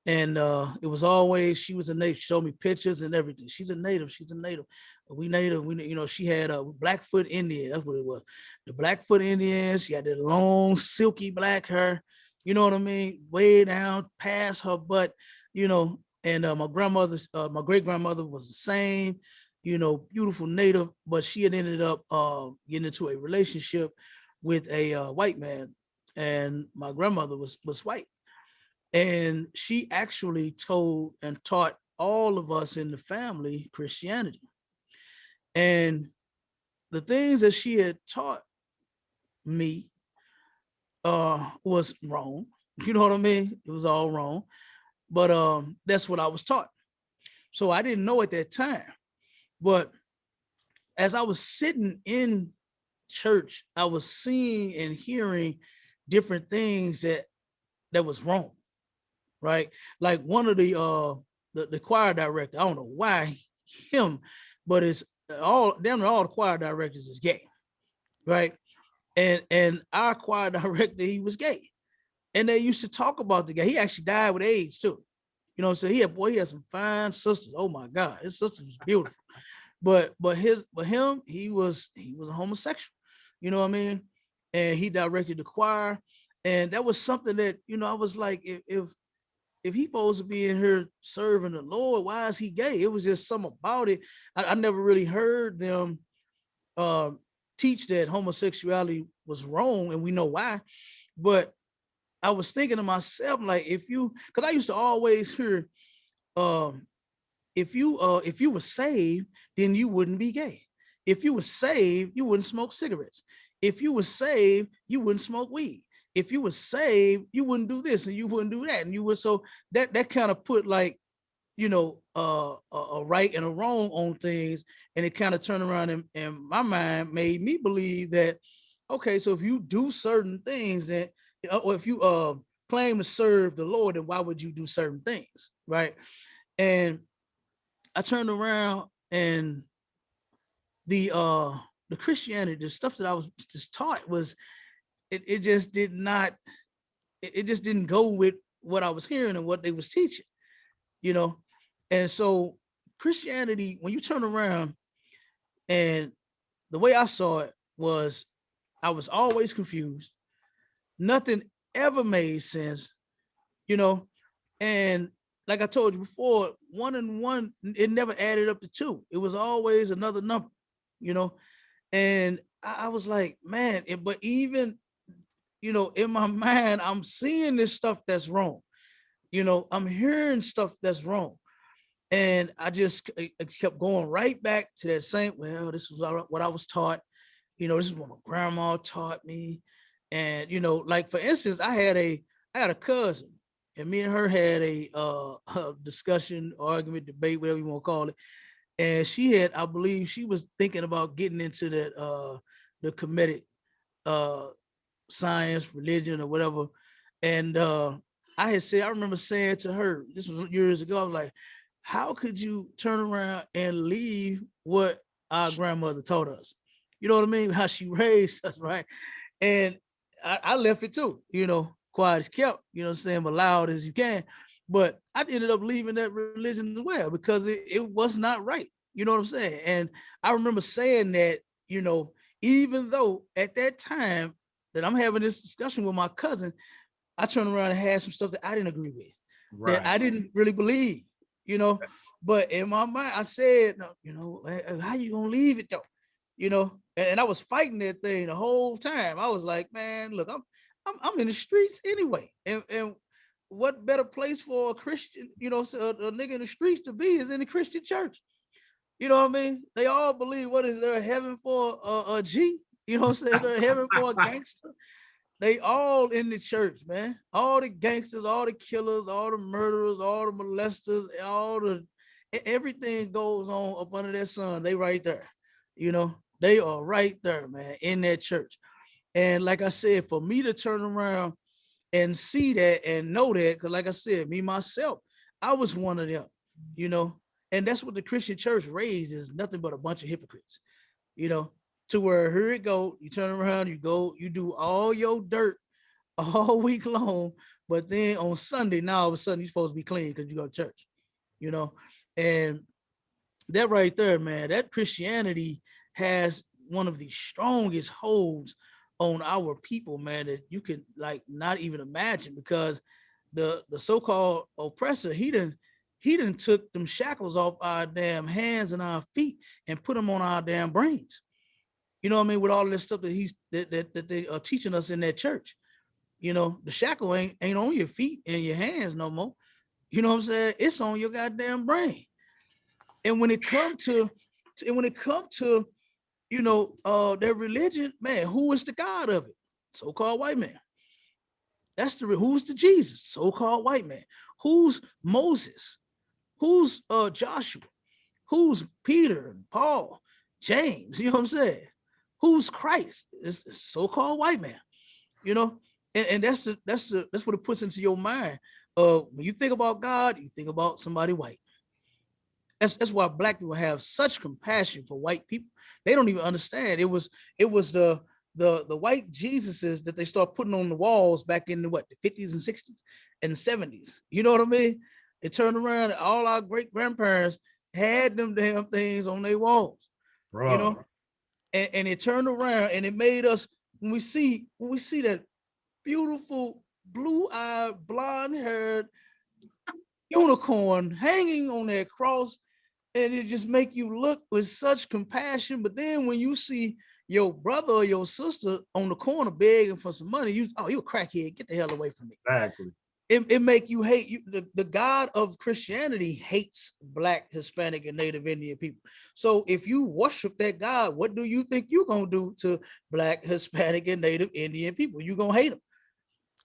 And it was always, she was a native. She showed me pictures and everything. She's a native. We native. She had a Blackfoot Indian. That's what it was. The Blackfoot Indians. She had the long, silky black hair. You know what I mean? Way down past her butt. And my grandmother, my great grandmother was the same. Beautiful native, but she had ended up getting into a relationship with a white man, and my grandmother was white. And she actually told and taught all of us in the family Christianity. And the things that she had taught me was wrong. You know what I mean? It was all wrong. But that's what I was taught. So I didn't know at that time. But as I was sitting in church, I was seeing and hearing different things that was wrong, right? Like one of the choir director, I don't know why him, but it's all damn near all the choir directors is gay, right? And our choir director, he was gay. And they used to talk about the guy. He actually died with AIDS too. You know, so he had some fine sisters. Oh my God, his sister was beautiful. But him, he was a homosexual. You know what I mean? And he directed the choir. And that was something that, you know, I was like, if he supposed to be in here serving the Lord, why is he gay? It was just something about it. I never really heard them teach that homosexuality was wrong, and we know why. But I was thinking to myself, like, because I used to always hear, if you were saved, then you wouldn't be gay. If you were saved, you wouldn't smoke cigarettes. If you were saved, you wouldn't smoke weed. If you were saved, you wouldn't do this and you wouldn't do that. And you would, so that kind of put, like, you know, a right and a wrong on things. And it kind of turned around in my mind, made me believe that, okay, so if you do certain things, and or if you claim to serve the Lord, then why would you do certain things, right? And I turned around, and the Christianity, the stuff that I was just taught was, it just did not, it just didn't go with what I was hearing and what they was teaching, you know. And so Christianity, when you turn around, and the way I saw it was, I was always confused. Nothing ever made sense, you know. And like I told you before, 1 and 1, it never added up to 2. It was always another number, you know. And I was like, man, but even, you know, in my mind, I'm seeing this stuff that's wrong. You know, I'm hearing stuff that's wrong. And I just kept going right back to that same, well, this was what I was taught. You know, this is what my grandma taught me. And, you know, like, for instance, I had a cousin, and me and her had a discussion, argument, debate, whatever you want to call it. And she had, I believe she was thinking about getting into that, the Kemetic science, religion, or whatever. And I remember saying to her, this was years ago, I was like, how could you turn around and leave what our grandmother taught us? You know what I mean? How she raised us, right? And I left it too, you know, quiet as kept, you know what I'm saying, but loud as you can. But I ended up leaving that religion as well, because it was not right. You know what I'm saying? And I remember saying that, you know, even though at that time that I'm having this discussion with my cousin, I turned around and had some stuff that I didn't agree with, that I didn't really believe, you know. But in my mind, I said, no, you know, how you gonna leave it though? You know, and I was fighting that thing the whole time. I was like, man, look, I'm in the streets anyway, and what better place for a Christian, you know, a nigga in the streets to be is in the Christian church. You know what I mean? They all believe, what is there, heaven for a G? You know what I'm saying? They're heaven for a gangster. They all in the church, man. All the gangsters, all the killers, all the murderers, all the molesters, everything goes on up under that sun. They right there. You know, they are right there, man, in that church. And like I said, for me to turn around and see that and know that, because like I said, me myself, I was one of them, you know. And that's what the Christian church raised, is nothing but a bunch of hypocrites, you know, to where here it go, you turn around, you go, you do all your dirt all week long, but then on Sunday, now all of a sudden you're supposed to be clean because you go to church, you know. And that right there, man, that Christianity has one of the strongest holds on our people, man, that you can, like, not even imagine, because the so-called oppressor, he done took them shackles off our damn hands and our feet and put them on our damn brains. You know what I mean? With all this stuff that they are teaching us in that church. You know, the shackle ain't on your feet and your hands no more. You know what I'm saying? It's on your goddamn brain. And when it come to, you know, their religion, man, who is the God of it? So-called white man. Who's the Jesus? So-called white man. Who's Moses? Who's Joshua? Who's Peter and Paul, James? You know what I'm saying? Who's Christ? It's so-called white man. You know, and that's what it puts into your mind. When you think about God, you think about somebody white. That's why black people have such compassion for white people. They don't even understand. It was the white Jesuses that they start putting on the walls back in the 50s and 60s and 70s. You know what I mean? They turned around, all our great grandparents had them damn things on their walls. Bro. You know, and it turned around and it made us, when we see that beautiful blue-eyed, blonde-haired unicorn hanging on that cross, and it just make you look with such compassion. But then when you see your brother or your sister on the corner begging for some money, you a crackhead, get the hell away from me. Exactly. It make you hate you. The God of Christianity hates Black, Hispanic, and Native Indian people. So if you worship that God, what do you think you're gonna do to Black, Hispanic, and Native Indian people? You're gonna hate them.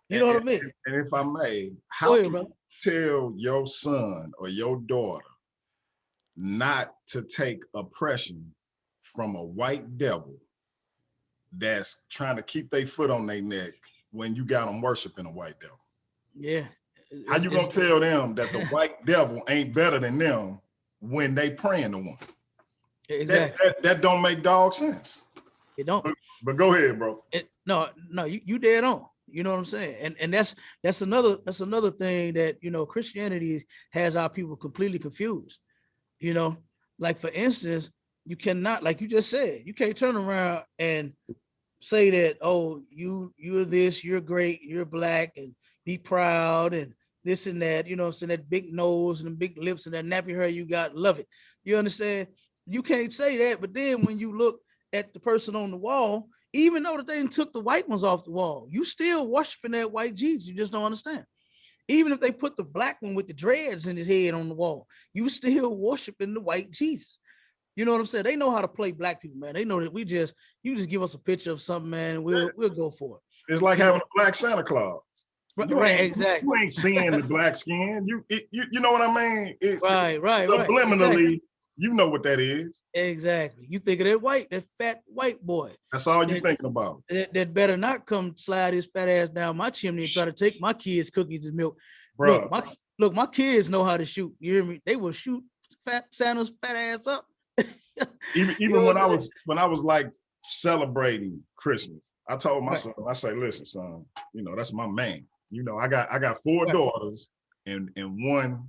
You know what I mean? And if I may, how can you tell your son or your daughter not to take oppression from a white devil that's trying to keep their foot on their neck when you got them worshiping a white devil? Yeah. How you gonna tell them that the white devil ain't better than them when they praying to one? Exactly. That don't make dog sense. It don't. But go ahead, bro. No, you dead on. You know what I'm saying? And that's another thing that, you know, Christianity has our people completely confused. You know, like for instance, you cannot, like you just said, you can't turn around and say that, oh, you're this, you're great, you're Black, and be proud and this and that, you know what I'm saying, that big nose and the big lips and that nappy hair you got, love it. You understand? You can't say that, but then when you look at the person on the wall, even though that they took the white ones off the wall, you still worshiping that white Jesus. You just don't understand. Even if they put the Black one with the dreads in his head on the wall, you still worshiping the white Jesus. You know what I'm saying? They know how to play Black people, man. They know that you just give us a picture of something, man, and we'll go for it. It's like having a Black Santa Claus. Right, exactly. You ain't seeing the Black skin. You know what I mean? Right. Subliminally, exactly. You know what that is. Exactly. You think of that fat white boy. That's all you're thinking about. That better not come slide his fat ass down my chimney and try to take my kids' cookies and milk. Bro. Look, my kids know how to shoot. You hear me? They will shoot Santa's fat ass up. even you know when I was like celebrating Christmas, I told my son, I say, listen, son, you know, that's my man. You know, I got 4 daughters and 1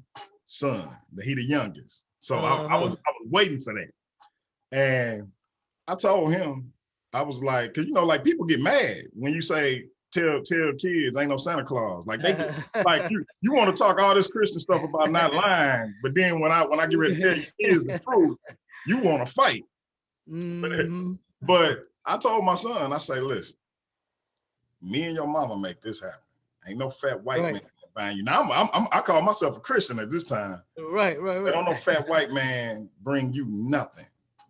son. He the youngest. So I was waiting for that. And I told him, I was like, cause you know, like people get mad when you say tell kids ain't no Santa Claus. Like they get, like you want to talk all this Christian stuff about not lying, but then when I get ready to tell you kids the truth, you want to fight. But I told my son, I say, listen, me and your mama make this happen. Ain't no fat white man buying you. Now I call myself a Christian at this time. Right. Don't no fat white man bring you nothing.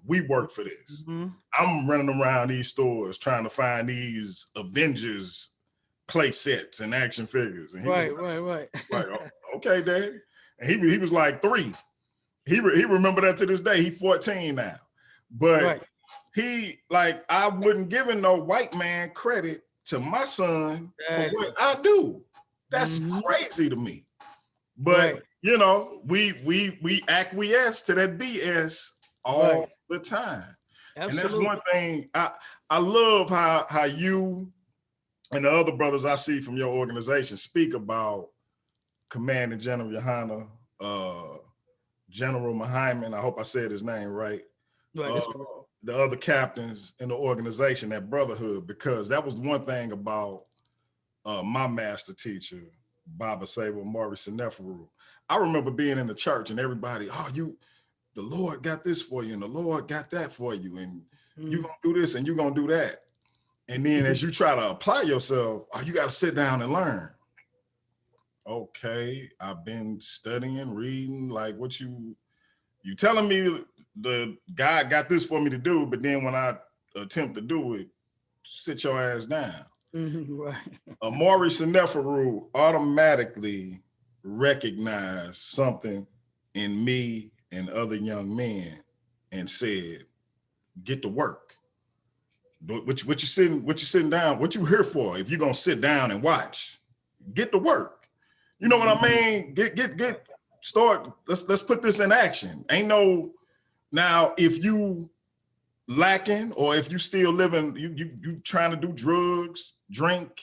We work for this. I'm running around these stores trying to find these Avengers play sets and action figures. And right. Like, oh, okay, Dad. And he was like 3. He remember that to this day. He's 14 now. But he, like, I wouldn't give no white man credit to my son for what I do. That's crazy to me. But you know, we acquiesce to that BS all the time. Absolutely. And that's one thing I love how you and the other brothers I see from your organization speak about Commanding General Yahanna, General Mahaiman, I hope I said his name right. The other captains in the organization, that brotherhood, because that was one thing about my master teacher, Baba Sable Maurice Neferu. I remember being in the church and everybody, the Lord got this for you and the Lord got that for you, and you're gonna do this and you're gonna do that. And then as you try to apply yourself, you gotta sit down and learn. Okay, I've been studying, reading, like what you telling me the God got this for me to do, but then when I attempt to do it, sit your ass down. Right. Maurice Neferu automatically recognized something in me and other young men and said, get to work. What you sitting down, what you here for? If you're gonna sit down and watch, get to work. You know what I mean? Get start. Let's put this in action. Ain't no now if you lacking or if you still living, you trying to do drugs, drink,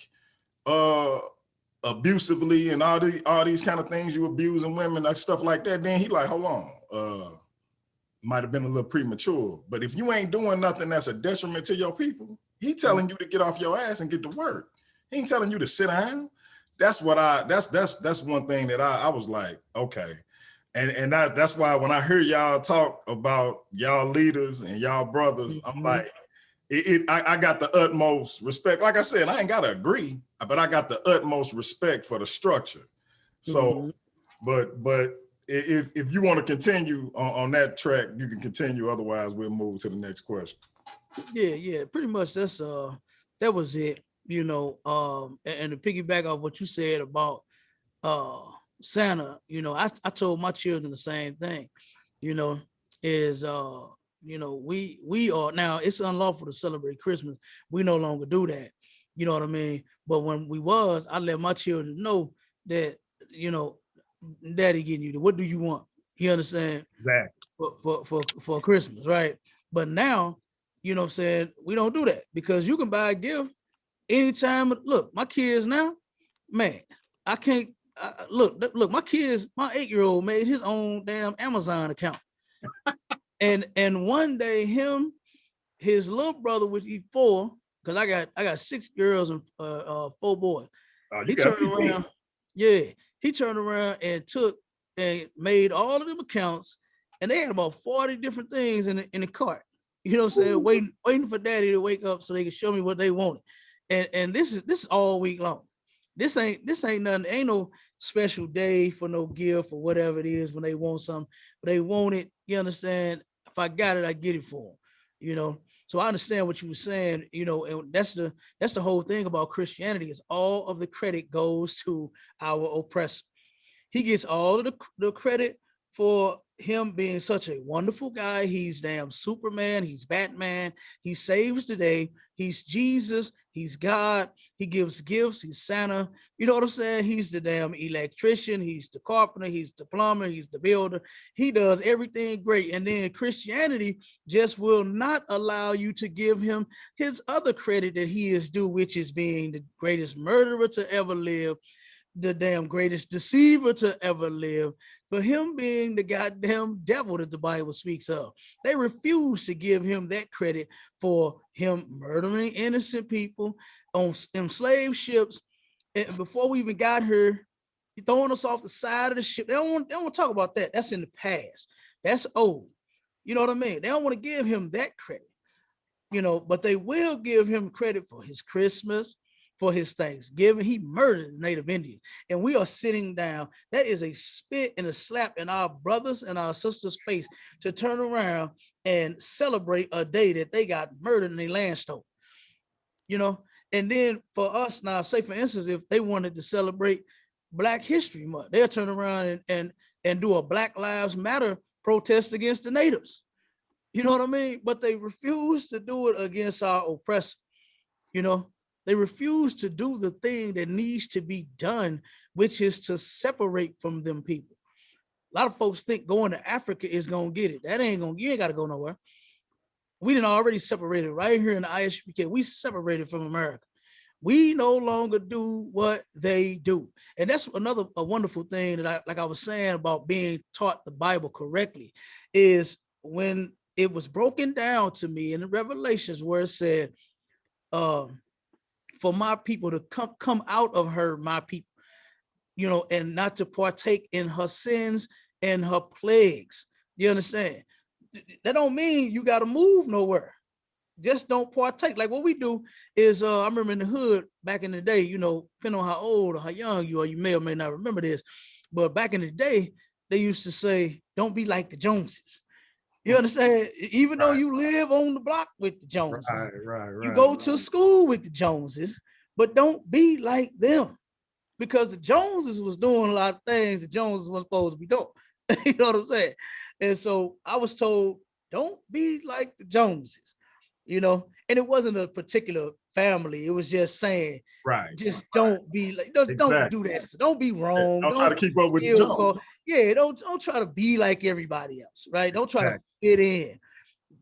abusively and all these kind of things, you abusing women, like stuff like that, then he like, hold on, might have been a little premature. But if you ain't doing nothing that's a detriment to your people, he telling you to get off your ass and get to work. He ain't telling you to sit down. That's what that's one thing that I was like, okay. And that's why when I hear y'all talk about y'all leaders and y'all brothers, I'm like, I got the utmost respect. Like I said, I ain't got to agree, but I got the utmost respect for the structure. So, but if you want to continue on that track, you can continue. Otherwise, we'll move to the next question. Yeah, pretty much that was it, you know. And to piggyback off what you said about Santa, you know, I told my children the same thing, you know, is you know, we are now, it's unlawful to celebrate Christmas. We no longer do that. You know what I mean? But when I let my children know that, you know, daddy getting you, what do you want? You understand? Exactly. For Christmas, right? But now, you know what I'm saying, we don't do that because you can buy a gift anytime. Look, my kids now, man, I can't look, my kids, my 8-year-old made his own damn Amazon account. and one day his little brother, which he's 4, because I got 6 girls and 4 boys. He turned around, he turned around and took and made all of them accounts, and they had about 40 different things in the cart. You know what I'm saying? Waiting for daddy to wake up so they can show me what they wanted. And this is all week long. This ain't nothing. Ain't no special day for no gift or whatever it is when they want something. But they want it. You understand? If I got it, I get it for them. You know. So I understand what you were saying. You know, and that's the whole thing about Christianity is all of the credit goes to our oppressor. He gets all of the credit for him being such a wonderful guy. He's damn Superman. He's Batman. He saves the day. He's Jesus. He's God. He gives gifts. He's Santa. You know what I'm saying? He's the damn electrician. He's the carpenter. He's the plumber. He's the builder. He does everything great. And then Christianity just will not allow you to give him his other credit that he is due, which is being the greatest murderer to ever live, the damn greatest deceiver to ever live, for him being the goddamn devil that the Bible speaks of. They refuse to give him that credit for him murdering innocent people on enslaved ships. And before we even got here, he throwing us off the side of the ship. They don't want to talk about that. That's in the past. That's old. You know what I mean? They don't want to give him that credit, you know, but they will give him credit for his Christmas, for his Thanksgiving. He murdered the Native Indians, and we are sitting down. That is a spit and a slap in our brothers and our sisters' face to turn around and celebrate a day that they got murdered in their land stole. You know, and then for us now, say for instance, if they wanted to celebrate Black History Month, they'll turn around and do a Black Lives Matter protest against the natives. You know what I mean? But they refuse to do it against our oppressor. You know, they refuse to do the thing that needs to be done, which is to separate from them people. A lot of folks think going to Africa is going to get it. That ain't going to, you ain't got to go nowhere. We done already separated right here in the ISUPK. We separated from America. We no longer do what they do. And that's a wonderful thing that like I was saying about being taught the Bible correctly, is when it was broken down to me in the Revelations where it said, for my people to come out of her, my people, you know, and not to partake in her sins and her plagues. You understand? That don't mean you got to move nowhere. Just don't partake. Like what we do is, I remember in the hood back in the day, you know, depending on how old or how young you are, you may or may not remember this, but back in the day, they used to say, don't be like the Joneses. You understand? Even though you live on the block with the Joneses, Right. you go to school with the Joneses, but don't be like them, because the Joneses was doing a lot of things the Joneses weren't supposed to be doing. You know what I'm saying? And so I was told, don't be like the Joneses, you know, and it wasn't a particular family. It was just saying, Right. just don't be like, don't Exactly. do that. Don't be wrong. Don't try to keep up with the Jones. Yeah, don't try to be like everybody else, right? Don't try to fit in.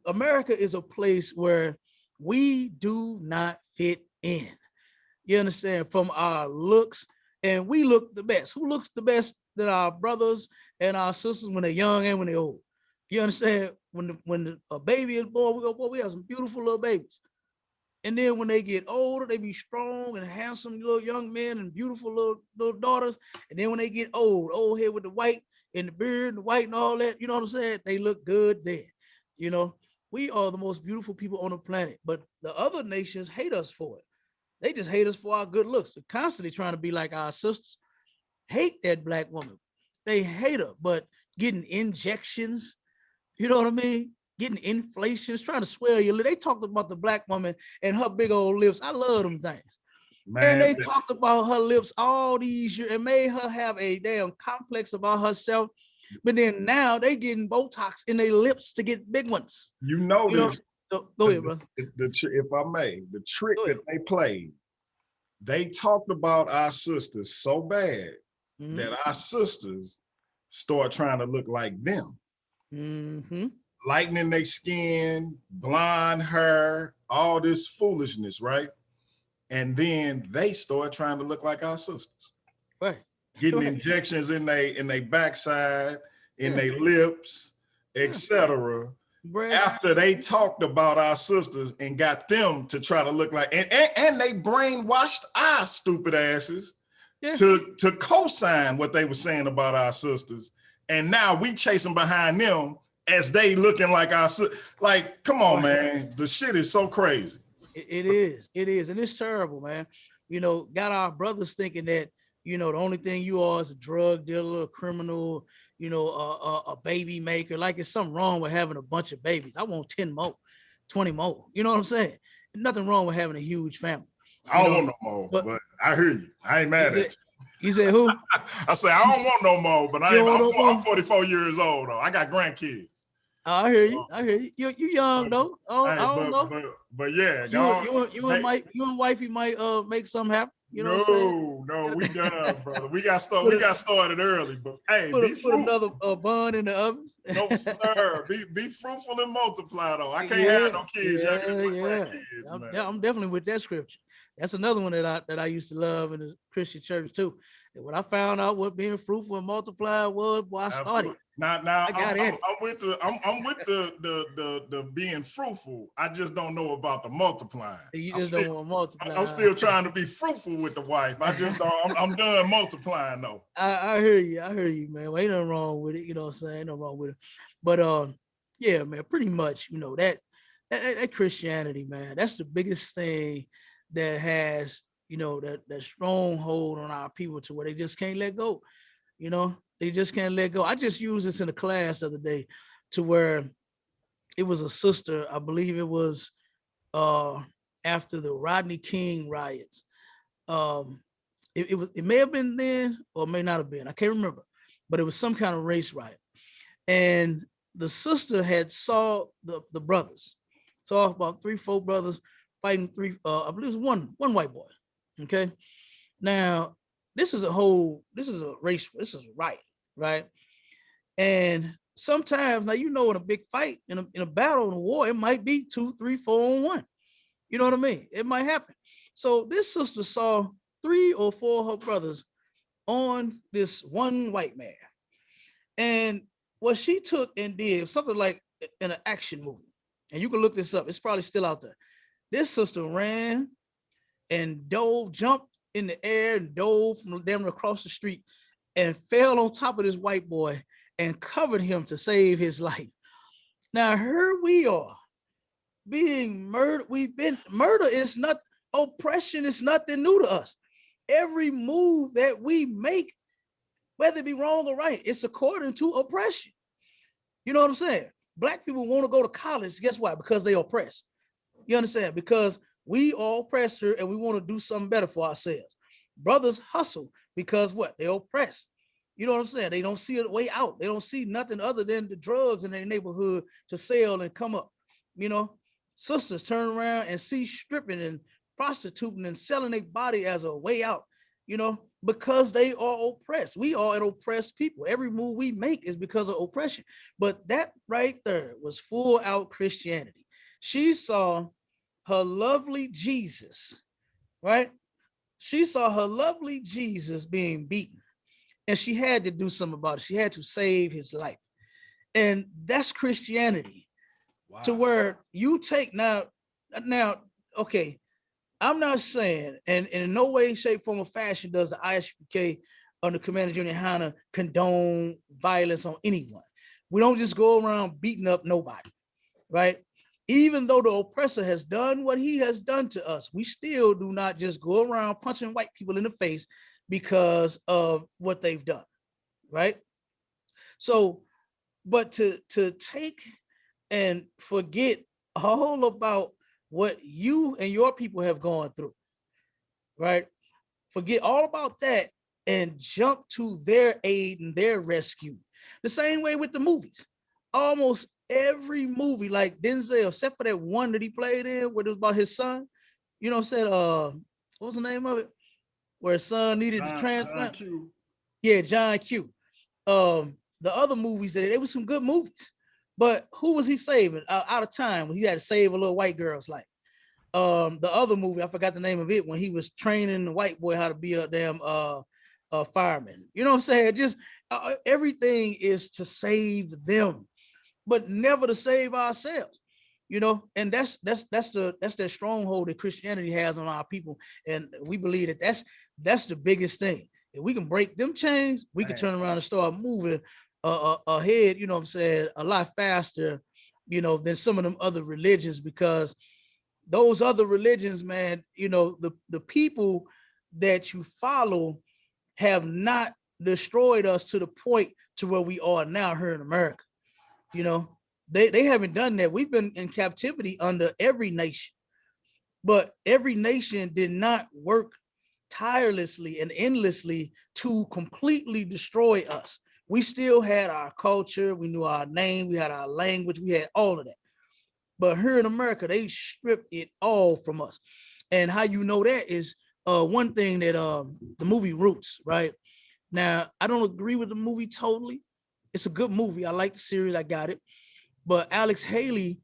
America is a place where we do not fit in. You understand? From our looks, and we look the best. Who looks the best? Than our brothers and our sisters when they're young and when they're old. You understand? When a baby is born, we go, boy, we have some beautiful little babies. And then when they get older, they be strong and handsome little young men and beautiful little daughters. And then when they get old head with the white and the beard and the white and all that, you know what I'm saying? They look good then. You know, we are the most beautiful people on the planet, but the other nations hate us for it. They just hate us for our good looks. They're constantly trying to be like our sisters. Hate that black woman. They hate her, but getting injections, you know what I mean? Getting inflations, trying to swell your lip. They talked about the black woman and her big old lips. I love them things. Man, and they talked about her lips all these years and made her have a damn complex about herself. But then now they getting Botox in their lips to get big ones. You know this. Go ahead, bro. If I may, the trick that they played, they talked about our sisters so bad that our sisters start trying to look like them. Lightening their skin, blonde hair, all this foolishness, right? And then they start trying to look like our sisters. Right. Getting injections in their backside, in their lips, etc. After they talked about our sisters and got them to try to look like, and they brainwashed our stupid asses to co-sign what they were saying about our sisters. And now we chasing behind them as they looking like our sisters. Like, come on, man. The shit is so crazy. It is. And it's terrible, man. You know, got our brothers thinking that, you know, the only thing you are is a drug dealer, a criminal, you know, a baby maker. Like it's something wrong with having a bunch of babies. I want 10 more, 20 more. You know what I'm saying? Nothing wrong with having a huge family. I don't want no more, but I hear you. I ain't mad at you. You said who? I say I don't want no more, but I'm 44 years old though. I got grandkids. I hear you. I hear you. You young though. I don't know. But yeah, you and wifey might make something happen. You know what I'm saying? No, we done, brother. We got started early, but hey, put another bun in the oven. No, sir. Be fruitful and multiply though. I can't have no kids. I'm definitely with that scripture. That's another one that I used to love in the Christian church too. And when I found out what being fruitful and multiply was, boy, I started. Now I'm with the being fruitful. I just don't know about the multiplying. You just don't want to multiply. I'm still trying to be fruitful with the wife. I just don't. I'm done multiplying though. I hear you, man. Well, ain't nothing wrong with it. You know what I'm saying? Ain't nothing wrong with it. But yeah, man. Pretty much, you know that Christianity, man. That's the biggest thing that has, you know, that stronghold on our people to where they just can't let go. You know, they just can't let go. I just used this in a class the other day to where it was a sister, I believe it was after the Rodney King riots. It may have been then or may not have been. I can't remember, but it was some kind of race riot. And the sister had saw the brothers, saw about 3-4 brothers fighting I believe it was one white boy. Okay. Now, this is a race, this is a riot, right? And sometimes, now, you know, in a big fight, in a battle, in a war, it might be 2, 3, 4 on 1. You know what I mean? It might happen. So this sister saw 3 or 4 of her brothers on this one white man. And what she took and did something like in an action movie. And you can look this up. It's probably still out there. This sister ran and jumped in the air and dove from them across the street and fell on top of this white boy and covered him to save his life. Now here we are being murdered. Murder is not, oppression is nothing new to us. Every move that we make, whether it be wrong or right, it's according to oppression. You know what I'm saying? Black people want to go to college. Guess why? Because they oppressed. You understand? Because We all oppressed her and we want to do something better for ourselves. Brothers hustle because what? They're oppressed. You know what I'm saying? They don't see a way out. They don't see nothing other than the drugs in their neighborhood to sell and come up. You know, sisters turn around and see stripping and prostituting and selling their body as a way out, you know, because they are oppressed. We are an oppressed people. Every move we make is because of oppression. But that right there was full out Christianity. She saw her lovely Jesus, right? She saw her lovely Jesus being beaten, and she had to do something about it. She had to save his life. And that's Christianity. Wow. To where you take now, okay, I'm not saying, and in no way, shape, form, or fashion does the ISUPK under Commander Junior Yahanna condone violence on anyone. We don't just go around beating up nobody, right? Even though the oppressor has done what he has done to us, we still do not just go around punching white people in the face because of what they've done, right? So, but to take and forget all about what you and your people have gone through, right? Forget all about that and jump to their aid and their rescue. The same way with the movies. Almost every movie, like Denzel, except for that one that he played in, where it was about his son, you know, said, what was the name of it? Where his son needed the transplant. John Q. Yeah, John Q. The other movies, they were some good movies. But who was he saving out of time when he had to save a little white girl's life? The other movie, I forgot the name of it, when he was training the white boy how to be a damn fireman. You know what I'm saying? Just everything is to save them, but never to save ourselves. You know, and that's that stronghold that Christianity has on our people, and we believe that that's the biggest thing. If we can break them chains, we can turn around and start moving ahead. You know what I'm saying? A lot faster, you know, than some of them other religions, because those other religions, man, you know, the people that you follow have not destroyed us to the point to where we are now here in America. You know, they haven't done that. We've been in captivity under every nation, but every nation did not work tirelessly and endlessly to completely destroy us. We still had our culture, we knew our name, we had our language, we had all of that. But here in America, they stripped it all from us. And how you know that is one thing that the movie Roots, right? Now, I don't agree with the movie totally. It's a good movie. I like the series. I got it. But Alex Haley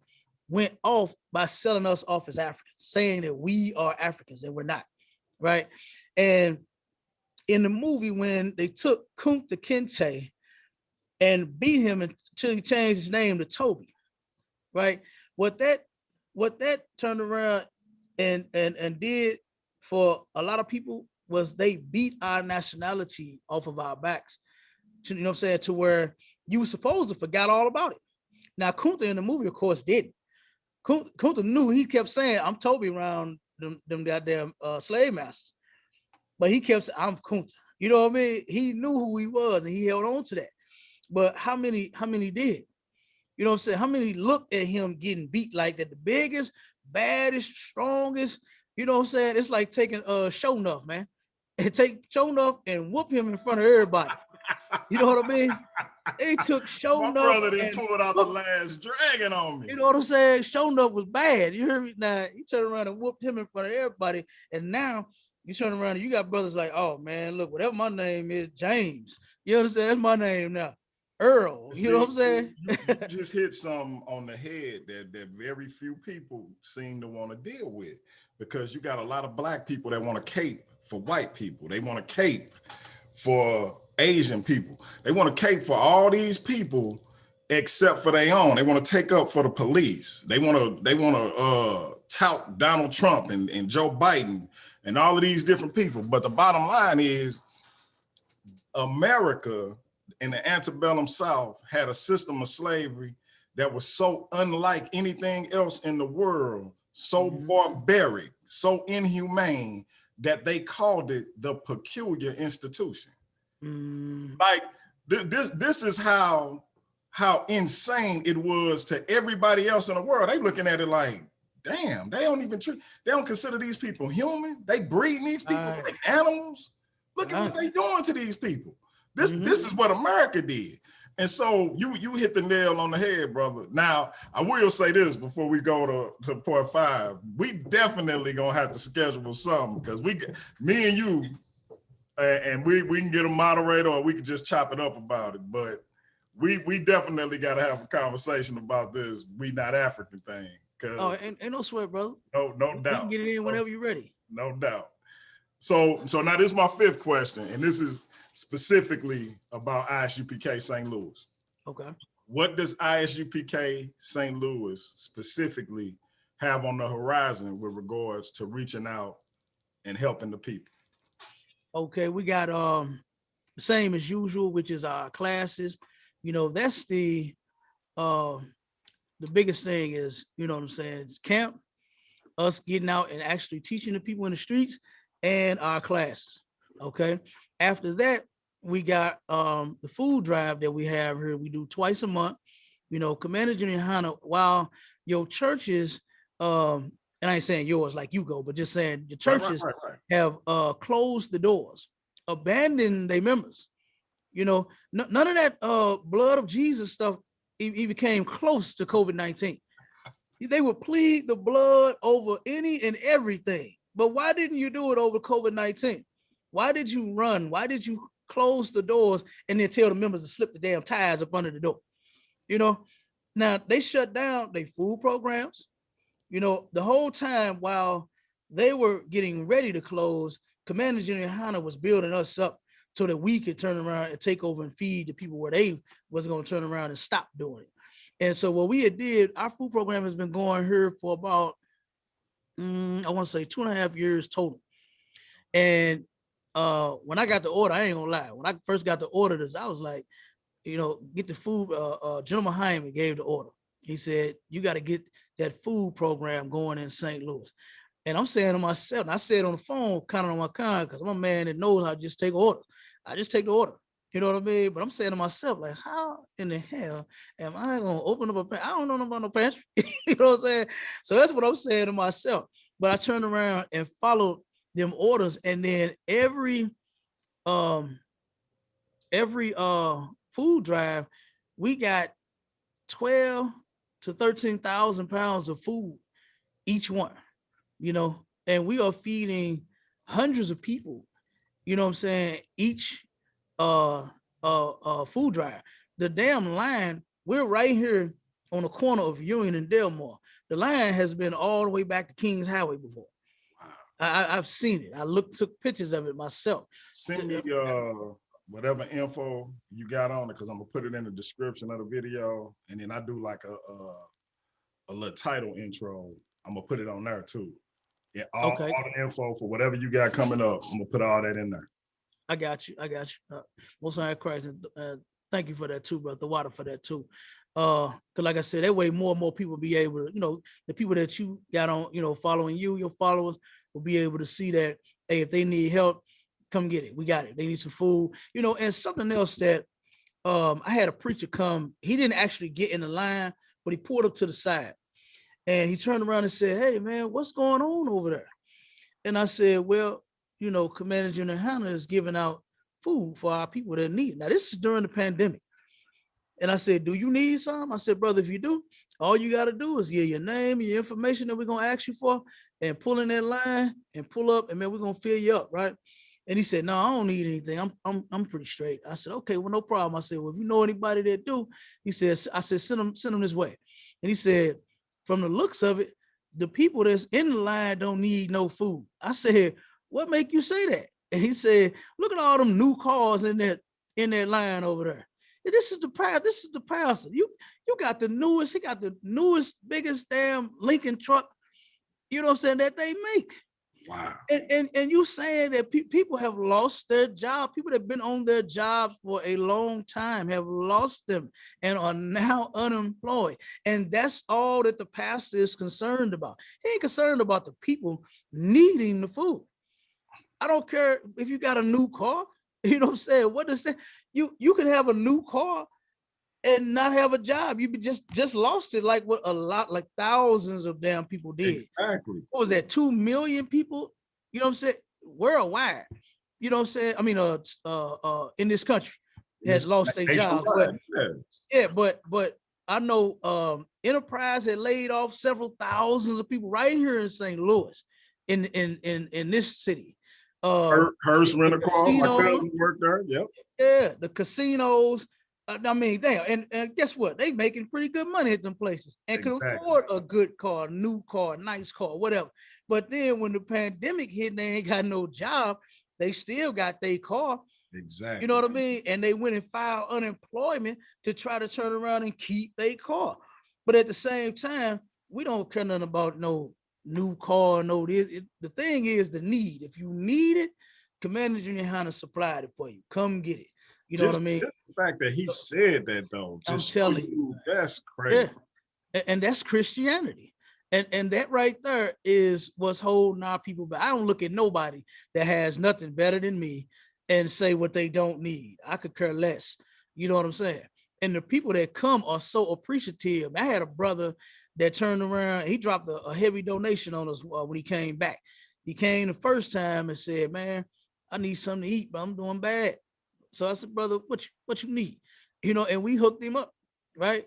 went off by selling us off as Africans, saying that we are Africans and we're not, right? And in the movie, when they took Kunta Kinte and beat him until he changed his name to Toby, right? What that turned around and did for a lot of people was they beat our nationality off of our backs, to, you know what I'm saying, to where you were supposed to forget all about it. Now, Kunta in the movie, of course, didn't. Kunta knew. He kept saying, I'm Toby around them goddamn slave masters. But he kept saying, I'm Kunta. You know what I mean? He knew who he was and he held on to that. But how many did? You know what I'm saying? How many looked at him getting beat like that? The biggest, baddest, strongest, you know what I'm saying? It's like taking Show Enough, man. And take Show Enough and whoop him in front of everybody. You know what I mean? They took Show Enough. My brother didn't pull out the last dragon on me. You know what I'm saying? Show Enough was bad. You heard me? Now you turn around and whooped him in front of everybody. And now you turn around and you got brothers like, oh man, look, whatever my name is, James. You understand? That's my name now. Earl, you know what I'm saying? You just hit some on the head that very few people seem to want to deal with, because you got a lot of black people that want to cape for white people. They want to cape for Asian people. They want to cape for all these people except for their own. They want to take up for the police. They want to tout Donald Trump and Joe Biden and all of these different people. But the bottom line is, America in the antebellum South had a system of slavery that was so unlike anything else in the world, so barbaric, so inhumane, that they called it the peculiar institution. Like this is how insane it was to everybody else in the world. They looking at it like, damn, they don't consider these people human. They breeding these people Right. like animals. Look at what they doing to these people. This is what America did. And so you hit the nail on the head, brother. Now, I will say this before we go to part 5. We definitely gonna have to schedule something, because me and you, and we can get a moderator, or we can just chop it up about it. But we definitely gotta have a conversation about this "we not African" thing. Oh, ain't no sweat, brother. No doubt. We can get it in whenever you're ready. No doubt. So now this is my 5th question, and this is specifically about ISUPK St. Louis. Okay. What does ISUPK St. Louis specifically have on the horizon with regards to reaching out and helping the people? Okay, we got the same as usual, which is our classes. You know, that's the biggest thing is, you know what I'm saying, it's camp, us getting out and actually teaching the people in the streets, and our classes. Okay. After that, we got the food drive that we have here. We do twice a month. You know, Commander Yahanna, while your churches, and I ain't saying yours like you go, but just saying your churches Right. have closed the doors, abandoned their members. You know, none of that blood of Jesus stuff even came close to COVID-19. They would plead the blood over any and everything. But why didn't you do it over COVID-19? Why did you run? Why did you close the doors and then tell the members to slip the damn tires up under the door? You know, now they shut down their food programs. You know, the whole time while they were getting ready to close, Commander Yahanna was building us up so that we could turn around and take over and feed the people where they was going to turn around and stop doing it. And so what we had did, our food program has been going here for about, I want to say 2.5 years total. And when I got the order, I ain't gonna lie. When I first got the order, I was like, you know, get the food. General Hyman gave the order. He said, you got to get that food program going in St. Louis. And I'm saying to myself, and I said on the phone, kind of on my kind, because I'm a man that knows how to just take orders. I just take the order. You know what I mean? But I'm saying to myself, like, how in the hell am I going to open up a pantry? I don't know about no pantry. You know what I'm saying? So that's what I'm saying to myself. But I turned around and followed them orders. And then every food drive, we got 12 to 13,000 pounds of food each one, you know, and we are feeding hundreds of people, you know what I'm saying, each food drive. The damn line, we're right here on the corner of Union and Delmore. The line has been all the way back to Kings Highway before. Wow. I've seen it. I took pictures of it myself. Send me whatever info you got on it, because I'm gonna put it in the description of the video, and then I do like a little title intro. I'm gonna put it on there too. Yeah, all the info for whatever you got coming up, I'm gonna put all that in there. I got you. Most High Christ, thank you for that too, brother. The water for that too. Because like I said, that way more and more people be able to, you know, the people that you got on, you know, following you, your followers will be able to see that, hey, if they need help, come get it. We got it. They need some food, you know. And something else that I had a preacher come. He didn't actually get in the line, but he pulled up to the side, and he turned around and said, "Hey, man, what's going on over there?" And I said, "Well, you know, Commander Yahanna is giving out food for our people that need it." Now, this is during the pandemic. And I said, "Do you need some?" I said, "Brother, if you do, all you got to do is give your name, your information that we're going to ask you for, and pull in that line and pull up, and man, we're going to fill you up, right?" And he said, "No, I don't need anything. I'm pretty straight." I said, "Okay, well, no problem." I said, "Well, if you know anybody that do," he said, I said, send them this way." And he said, "From the looks of it, the people that's in the line don't need no food." I said, "What make you say that?" And he said, "Look at all them new cars in that line over there. And this is the pastor. You got the newest, he got the newest, biggest damn Lincoln truck, you know what I'm saying, that they make." Wow. And you saying that people have lost their job. People that have been on their jobs for a long time have lost them and are now unemployed. And that's all that the pastor is concerned about. He ain't concerned about the people needing the food. I don't care if you got a new car. You know what I'm saying? What does that? You can have a new car and not have a job. You just lost it like what like thousands of damn people did. Exactly. What was that? 2 million people, you know what I'm saying? Worldwide. You know what I'm saying? I mean, in this country has lost their jobs. But yeah, but I know Enterprise had laid off several thousands of people right here in St. Louis, in this city. Hearst Rent-A-Car, my cousin worked there. Yep. Yeah, the casinos. I mean, damn, and guess what? They making pretty good money at them places and can afford a good car, new car, nice car, whatever. But then when the pandemic hit, and they ain't got no job. They still got their car. Exactly. You know what I mean? And they went and filed unemployment to try to turn around and keep their car. But at the same time, we don't care nothing about no new car, no this. The thing is the need. If you need it, Commander Junior Yahanna supplied it for you. Come get it. You know what I mean? Just the fact that he said that though, just I'm telling you, that's crazy. Yeah. And that's Christianity. And that right there is what's holding our people back. I don't look at nobody that has nothing better than me and say what they don't need. I could care less. You know what I'm saying? And the people that come are so appreciative. I had a brother that turned around. He dropped a heavy donation on us when he came back. He came the first time and said, man, I need something to eat, but I'm doing bad. So I said, brother, what you need? You know, and we hooked him up, right?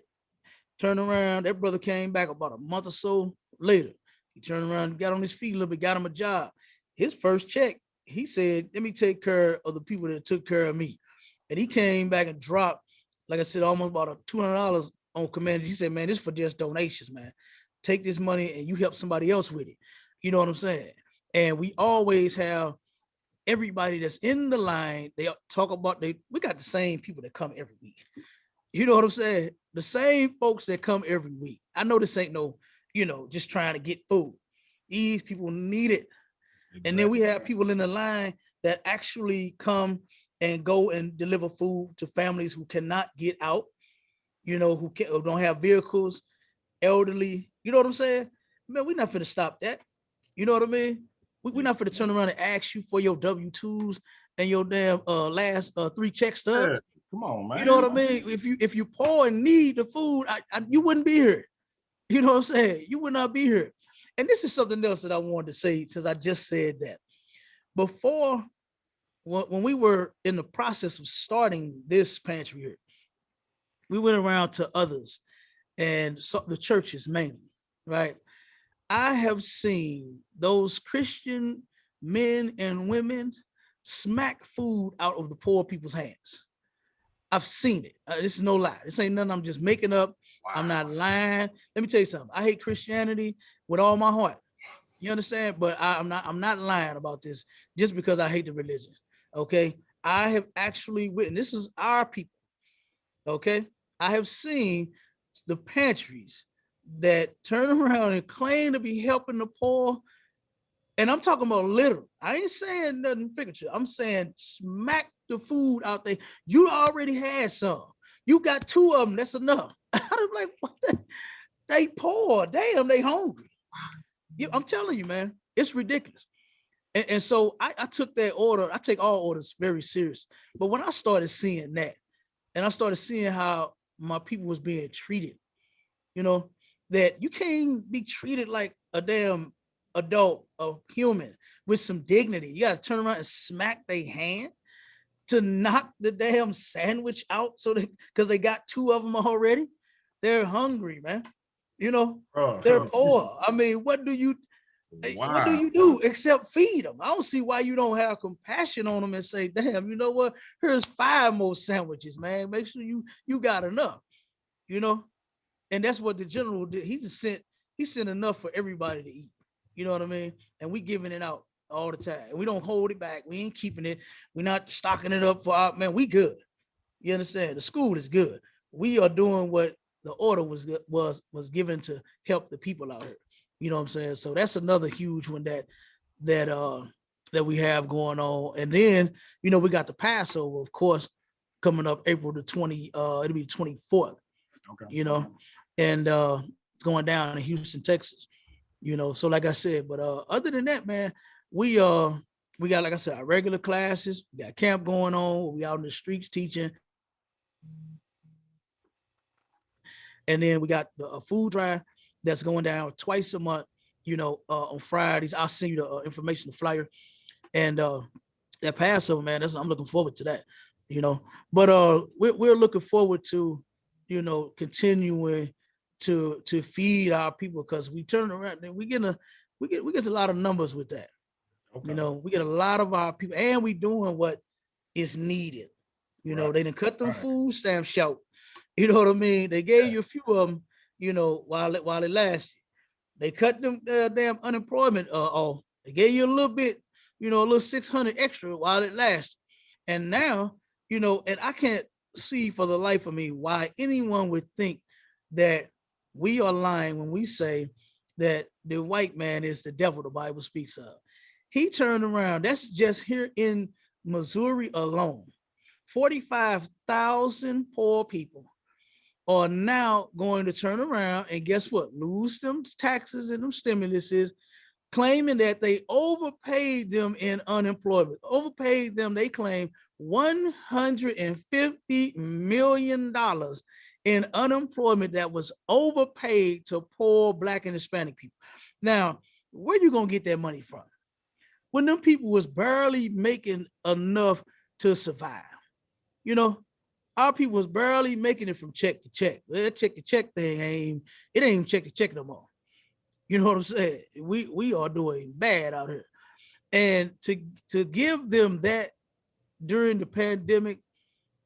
Turned around, that brother came back about a month or so later. He turned around, got on his feet a little bit, got him a job. His first check, he said, let me take care of the people that took care of me. And he came back and dropped, like I said, almost about $200 on Commander. He said, man, this is for just donations, man. Take this money and you help somebody else with it. You know what I'm saying? And we always have everybody that's in the line. They talk about, we got the same people that come every week. You know what I'm saying? The same folks that come every week. I know this ain't no, just trying to get food. These people need it. Exactly. And then we have people in the line that actually come and go and deliver food to families who cannot get out, who don't have vehicles, elderly. You know what I'm saying? Man, we're not finna stop that. You know what I mean? We're not finna turn around and ask you for your W-2s and your damn last 3 check stubs. Yeah. Come on, man. You know what I mean? If you poor and need the food, you wouldn't be here. You know what I'm saying? You would not be here. And this is something else that I wanted to say, since I just said that. Before, when we were in the process of starting this pantry here, we went around to others and so the churches mainly, right? I have seen those Christian men and women smack food out of the poor people's hands. I've seen it. This is no lie. This ain't nothing I'm just making up. Wow. I'm not lying. Let me tell you something. I hate Christianity with all my heart. You understand? But I'm not lying about this just because I hate the religion. Okay. I have actually witnessed, this is our people. Okay. I have seen the pantries that turn around and claim to be helping the poor. And I'm talking about literal. I ain't saying nothing figurative. I'm saying smack the food out there. You already had some. You got 2 of them. That's enough. I'm like, what the? They poor. Damn, they hungry. I'm telling you, man, it's ridiculous. And so I took that order. I take all orders very serious. But when I started seeing that, and I started seeing how my people was being treated, that you can't be treated like a damn adult, a human with some dignity. You got to turn around and smack their hand to knock the damn sandwich out, so because they got 2 of them already. They're hungry, man. They're poor. I mean, what do you do except feed them? I don't see why you don't have compassion on them and say, damn, you know what? Here's 5 more sandwiches, man. Make sure you got enough, And that's what the general did. He sent enough for everybody to eat. You know what I mean? And we giving it out all the time. We don't hold it back. We ain't keeping it. We're not stocking it up for our, man, we good. You understand? The school is good. We are doing what the order was given to help the people out here. You know what I'm saying? So that's another huge one that we have going on. And then, we got the Passover, of course, coming up April the 20, it'll be 24th. Okay. And it's going down in Houston, Texas. So like I said, but other than that, man, we got, like I said, our regular classes. We got camp going on. We out in the streets teaching. And then we got the food drive that's going down twice a month, on Fridays. I'll send you the information, the flyer. And that Passover, man, I'm looking forward to that, But we're looking forward to, continuing to feed our people, because we turn around and we get a lot of numbers with that. Okay. We get a lot of our people, and we doing what is needed. Right. They didn't cut them food stamps short. You know what I mean? They gave you a few of them, while it lasted. They cut them damn unemployment off. They gave you a little bit, a little 600 extra while it lasted. And now, and I can't see for the life of me why anyone would think that we are lying when we say that the white man is the devil the Bible speaks of. He turned around. That's just here in Missouri alone. 45,000 poor people are now going to turn around and guess what? Lose them taxes and them stimuluses, claiming that they overpaid them in unemployment. Overpaid them, they claim $150 million in unemployment that was overpaid to poor Black and Hispanic people. Now, where you gonna get that money from? When them people was barely making enough to survive. Our people was barely making it from check to check. That check to check thing ain't even check to check no more. You know what I'm saying? We are doing bad out here. And to give them that during the pandemic,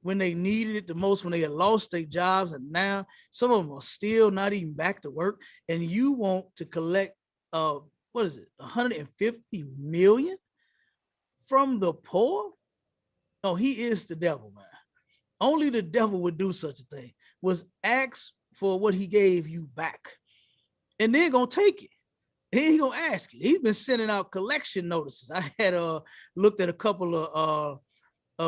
when they needed it the most, when they had lost their jobs, and now some of them are still not even back to work, and you want to collect what is it, 150 million from the poor? No, he is the devil, man. Only the devil would do such a thing, was ask for what he gave you back. And they're going to take it. He ain't going to ask you. He's been sending out collection notices. I had looked at a couple of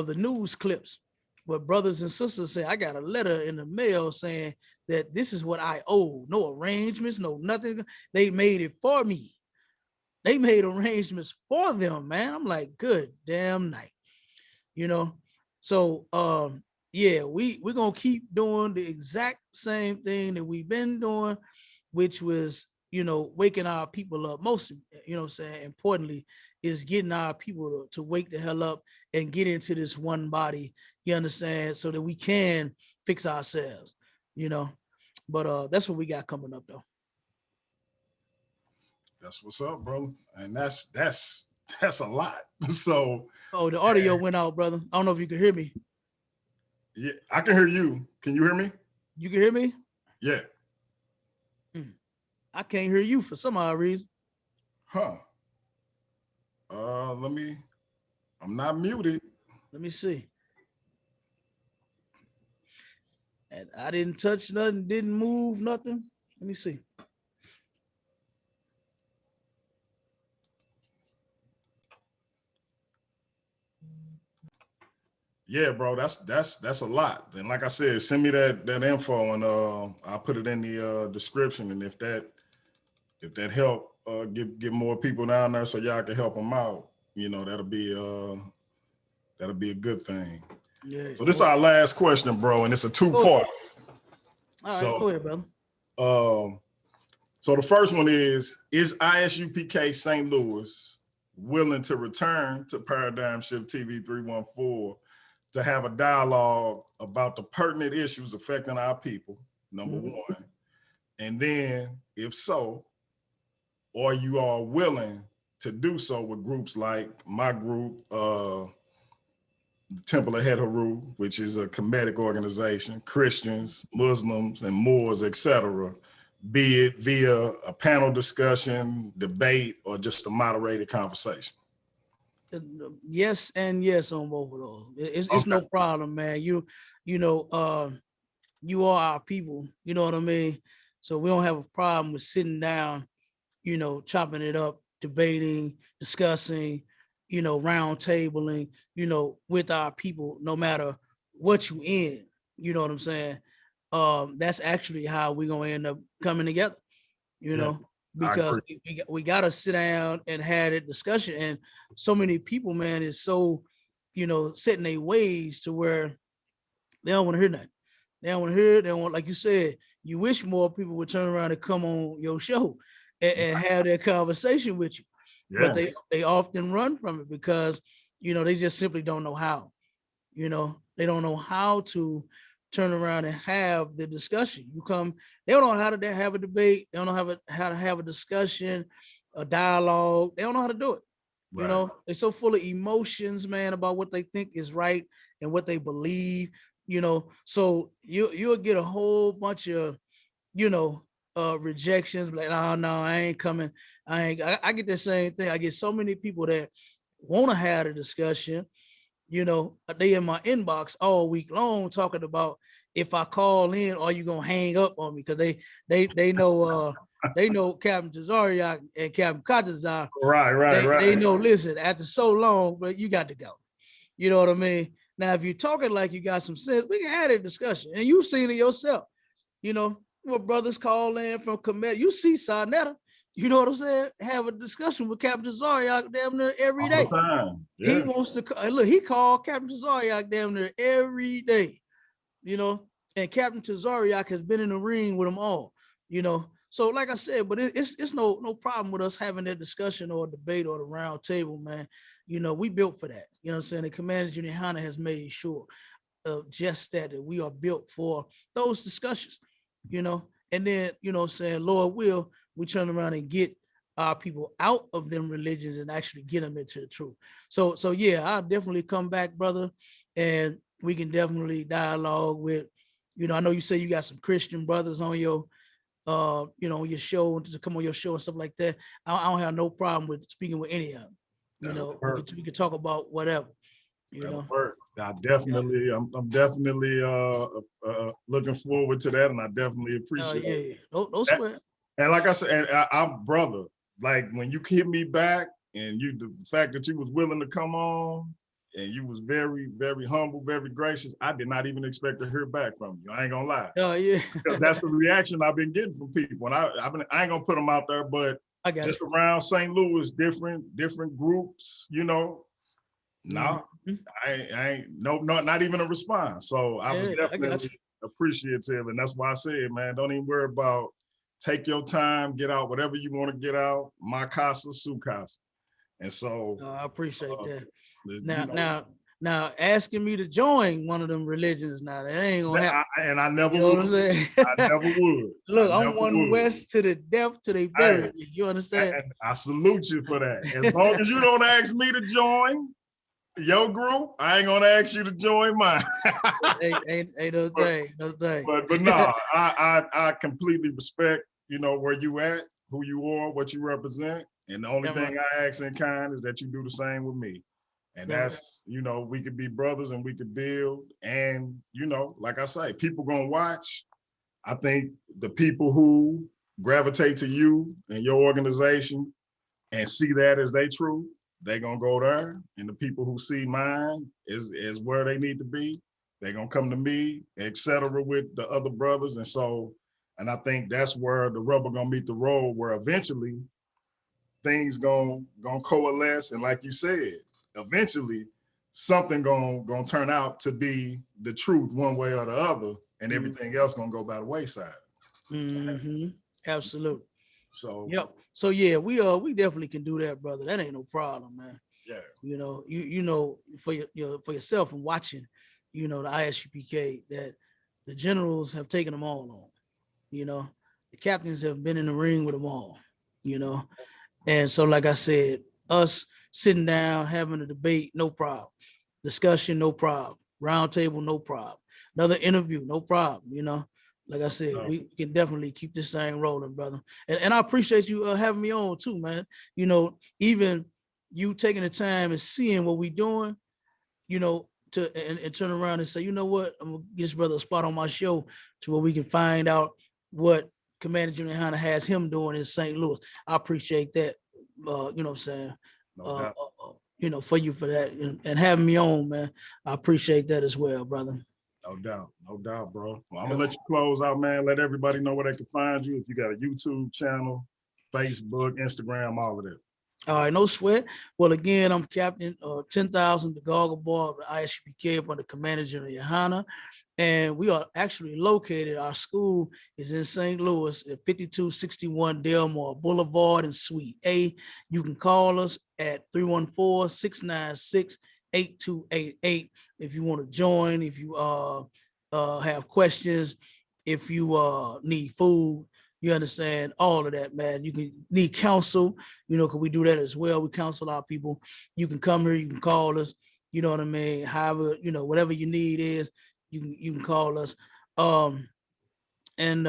the news clips where brothers and sisters say, I got a letter in the mail saying that this is what I owe. No arrangements, no nothing. They made it for me. They made arrangements for them, man. I'm like, good damn night. So yeah, we're gonna keep doing the exact same thing that we've been doing, which was, waking our people up. Most, importantly, is getting our people to wake the hell up and get into this one body, you understand, so that we can fix ourselves, But that's what we got coming up though. That's what's up, bro. And that's a lot. So the audio went out, brother. I don't know if you can hear me. Yeah, I can hear you. Can you hear me? You can hear me? Yeah. I can't hear you for some odd reason. Huh. I'm not muted. Let me see. And I didn't touch nothing, didn't move nothing. Let me see. Yeah, bro, that's a lot. And like I said, send me that info, and I'll put it in the description. And if that help get more people down there, so y'all can help them out, that'll be a good thing. Yeah. So this is our last question, bro, and it's a two-part. All right, go ahead, brother. So the first one is ISUPK St. Louis willing to return to Paradigm Shift TV 314 to have a dialogue about the pertinent issues affecting our people, number one. And then, if so, are you all willing to do so with groups like my group, the Temple of Heru, which is a Kemetic organization, Christians, Muslims, and Moors, etc., be it via a panel discussion, debate, or just a moderated conversation? Yes and yes on both of those. It's no problem, man. You are our people. You know what I mean? So we don't have a problem with sitting down, chopping it up, debating, discussing, round tabling, with our people, no matter what you in. You know what I'm saying? That's actually how we're gonna end up coming together. Because we got to sit down and have a discussion. And so many people, man, is so, set in their ways to where they don't want to hear nothing. They don't want to hear it. They don't want, like you said, you wish more people would turn around and come on your show and have that conversation with you. But they often run from it because, you know, they just simply don't know how. You know, they don't know how to turn around and have the discussion. They don't know how to have a debate. They don't know how to have a discussion, a dialogue. They don't know how to do it. You know, they're so full of emotions, man, about what they think is right and what they believe, you know. So you'll get a whole bunch of, you know, rejections, like, oh no, I ain't coming. I get the same thing. I get so many people that want to have a discussion. You know, they in my inbox all week long talking about, if I call in, are you gonna hang up on me? Because they know Captain Tazariak and Captain Katazar. Right. They know, listen, after so long, but you got to go. You know what I mean? Now, if you're talking like you got some sense, we can have a discussion. And you've seen it yourself. You know, what brothers call in from commit. You see Sarnetta, you know what I'm saying? Have a discussion with Captain Tazariak damn near every day. All the time. Yeah. He wants to look, he called Captain Tazariak damn near every day, you know, and Captain Tazariak has been in the ring with them all, you know. So like I said, but it's no problem with us having that discussion or debate or the round table, man. You know, we built for that. You know what I'm saying? The Commander Junior Yahanna has made sure of just that we are built for those discussions, you know. And then, you know what I'm saying, Lord will, we turn around and get our people out of them religions and actually get them into the truth. So yeah, I'll definitely come back, brother, and we can definitely dialogue with, you know, I know you say you got some Christian brothers on your you know, your show, to come on your show and stuff like that. I don't have no problem with speaking with any of them. You know, we can talk about whatever. You know, I definitely, I'm definitely looking forward to that, and I definitely appreciate it. No sweat. And like I said, and I'm brother. Like when you hit me back, and the fact that you was willing to come on, and you was very, very humble, very gracious. I did not even expect to hear back from you. I ain't gonna lie. Oh yeah. Because that's the reaction I've been getting from people, and I ain't gonna put them out there, but just around St. Louis, different groups, you know. No, I ain't not even a response. So I was definitely appreciative, and that's why I said, man, don't even worry about. Take your time, get out whatever you want to get out. My casa, su casa. And so I appreciate that. Now asking me to join one of them religions, now that ain't gonna happen. I never would. I never would. Look, I'm one West to the death to the bury. You understand? And I salute you for that. As long as you don't ask me to join your group, I ain't gonna ask you to join mine. ain't no thing. But no, I completely respect, you know, where you at, who you are, what you represent. And the only thing I ask in kind is that you do the same with me. And that's, you know, we could be brothers and we could build. And, you know, like I say, people gonna watch. I think the people who gravitate to you and your organization and see that as they truth, they gonna go there. And the people who see mine is where they need to be. They gonna come to me, etc., with the other brothers. And so, and I think that's where the rubber gonna meet the road, where eventually things gonna coalesce. And like you said, eventually something gonna turn out to be the truth one way or the other, and everything else gonna go by the wayside. Absolutely. So yep. So yeah, we definitely can do that, brother. That ain't no problem, man. Yeah. You know, you know, for yourself and watching, you know, the ISUPK, that the generals have taken them all on. You know, the captains have been in the ring with them all. You know, and so like I said, us sitting down having a debate, no problem. Discussion, no problem. Round table, no problem. Another interview, no problem. You know. Like I said, we can definitely keep this thing rolling, brother. And I appreciate you having me on too, man. You know, even you taking the time and seeing what we doing, you know, and turn around and say, you know what, I'm gonna get this brother a spot on my show to where we can find out what Commander Junior Yahanna has him doing in St. Louis. I appreciate that. You know what I'm saying? You know, for you for that and having me on, man. I appreciate that as well, brother. No doubt, bro. Well, I'm gonna let you close out, man. Let everybody know where they can find you. If you got a YouTube channel, Facebook, Instagram, all of that. All right, no sweat. Well, again, I'm Captain 10,000 Dagal, Gabar of the ISUPK up under Commander General Yahanna. And we are actually located, our school is in St. Louis at 5261 Delmar Boulevard in Suite A. You can call us at 314-696-8288 if you want to join, if you have questions, if you need food, you understand, all of that, man. You can need counsel, you know, because we do that as well. We counsel our people. You can come here, you can call us, you know what I mean? However, you know, whatever your need is, you can call us. And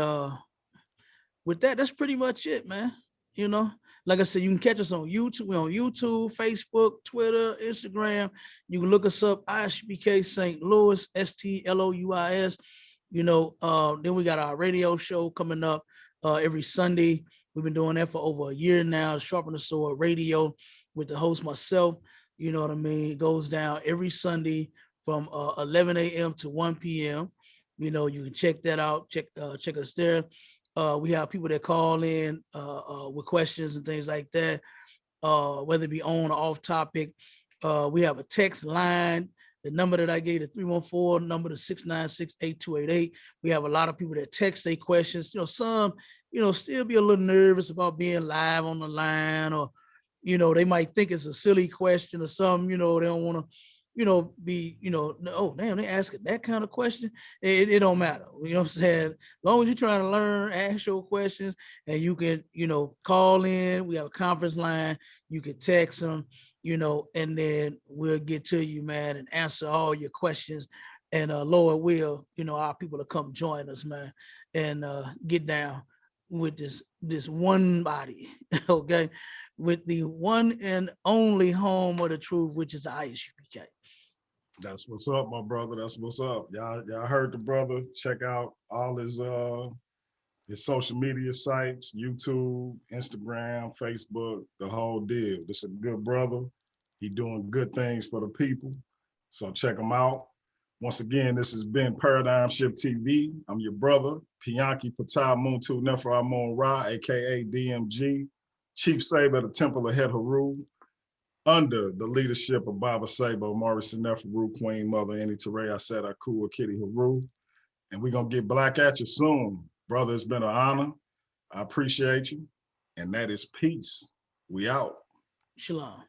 with that, that's pretty much it, man. You know, like I said, you can catch us on YouTube. We're on YouTube, Facebook, Twitter, Instagram. You can look us up, ISUPK St. Louis, STLOUIS. You know, then we got our radio show coming up every Sunday. We've been doing that for over a year now. Sharpen the Sword Radio with the host myself. You know what I mean? It goes down every Sunday from 11 a.m. to 1 p.m. You know, you can check that out. Check us there. We have people that call in with questions and things like that, whether it be on or off topic. We have a text line. The number that I gave, the 314 number, the 696-8288. We have a lot of people that text their questions. You know, some, you know, still be a little nervous about being live on the line, or, you know, they might think it's a silly question or something, you know, they don't want to, you know, be, you know, oh, damn, they asking that kind of question. It don't matter. You know what I'm saying? As long as you're trying to learn, ask your questions, and you can, you know, call in. We have a conference line. You can text them, you know, and then we'll get to you, man, and answer all your questions. And Lord will, you know, our people to come join us, man, and get down with this one body, okay, with the one and only home of the truth, which is the ISUPK. That's what's up, my brother. That's what's up. Y'all heard the brother. Check out all his social media sites, YouTube, Instagram, Facebook, the whole deal. This is a good brother. He doing good things for the people. So check him out. Once again, this has been Paradigm Shift TV. I'm your brother, Piyanki Patah Muntu Nefer Amun Ra, aka DMG, Chief Saber of the Temple of Het Haru, under the leadership of Baba Sabo, Maurice Neferu, Queen Mother, Annie Teray, Aset Akua, Kitty Haru. And we're going to get black at you soon. Brother, it's been an honor. I appreciate you. And that is peace. We out. Shalom.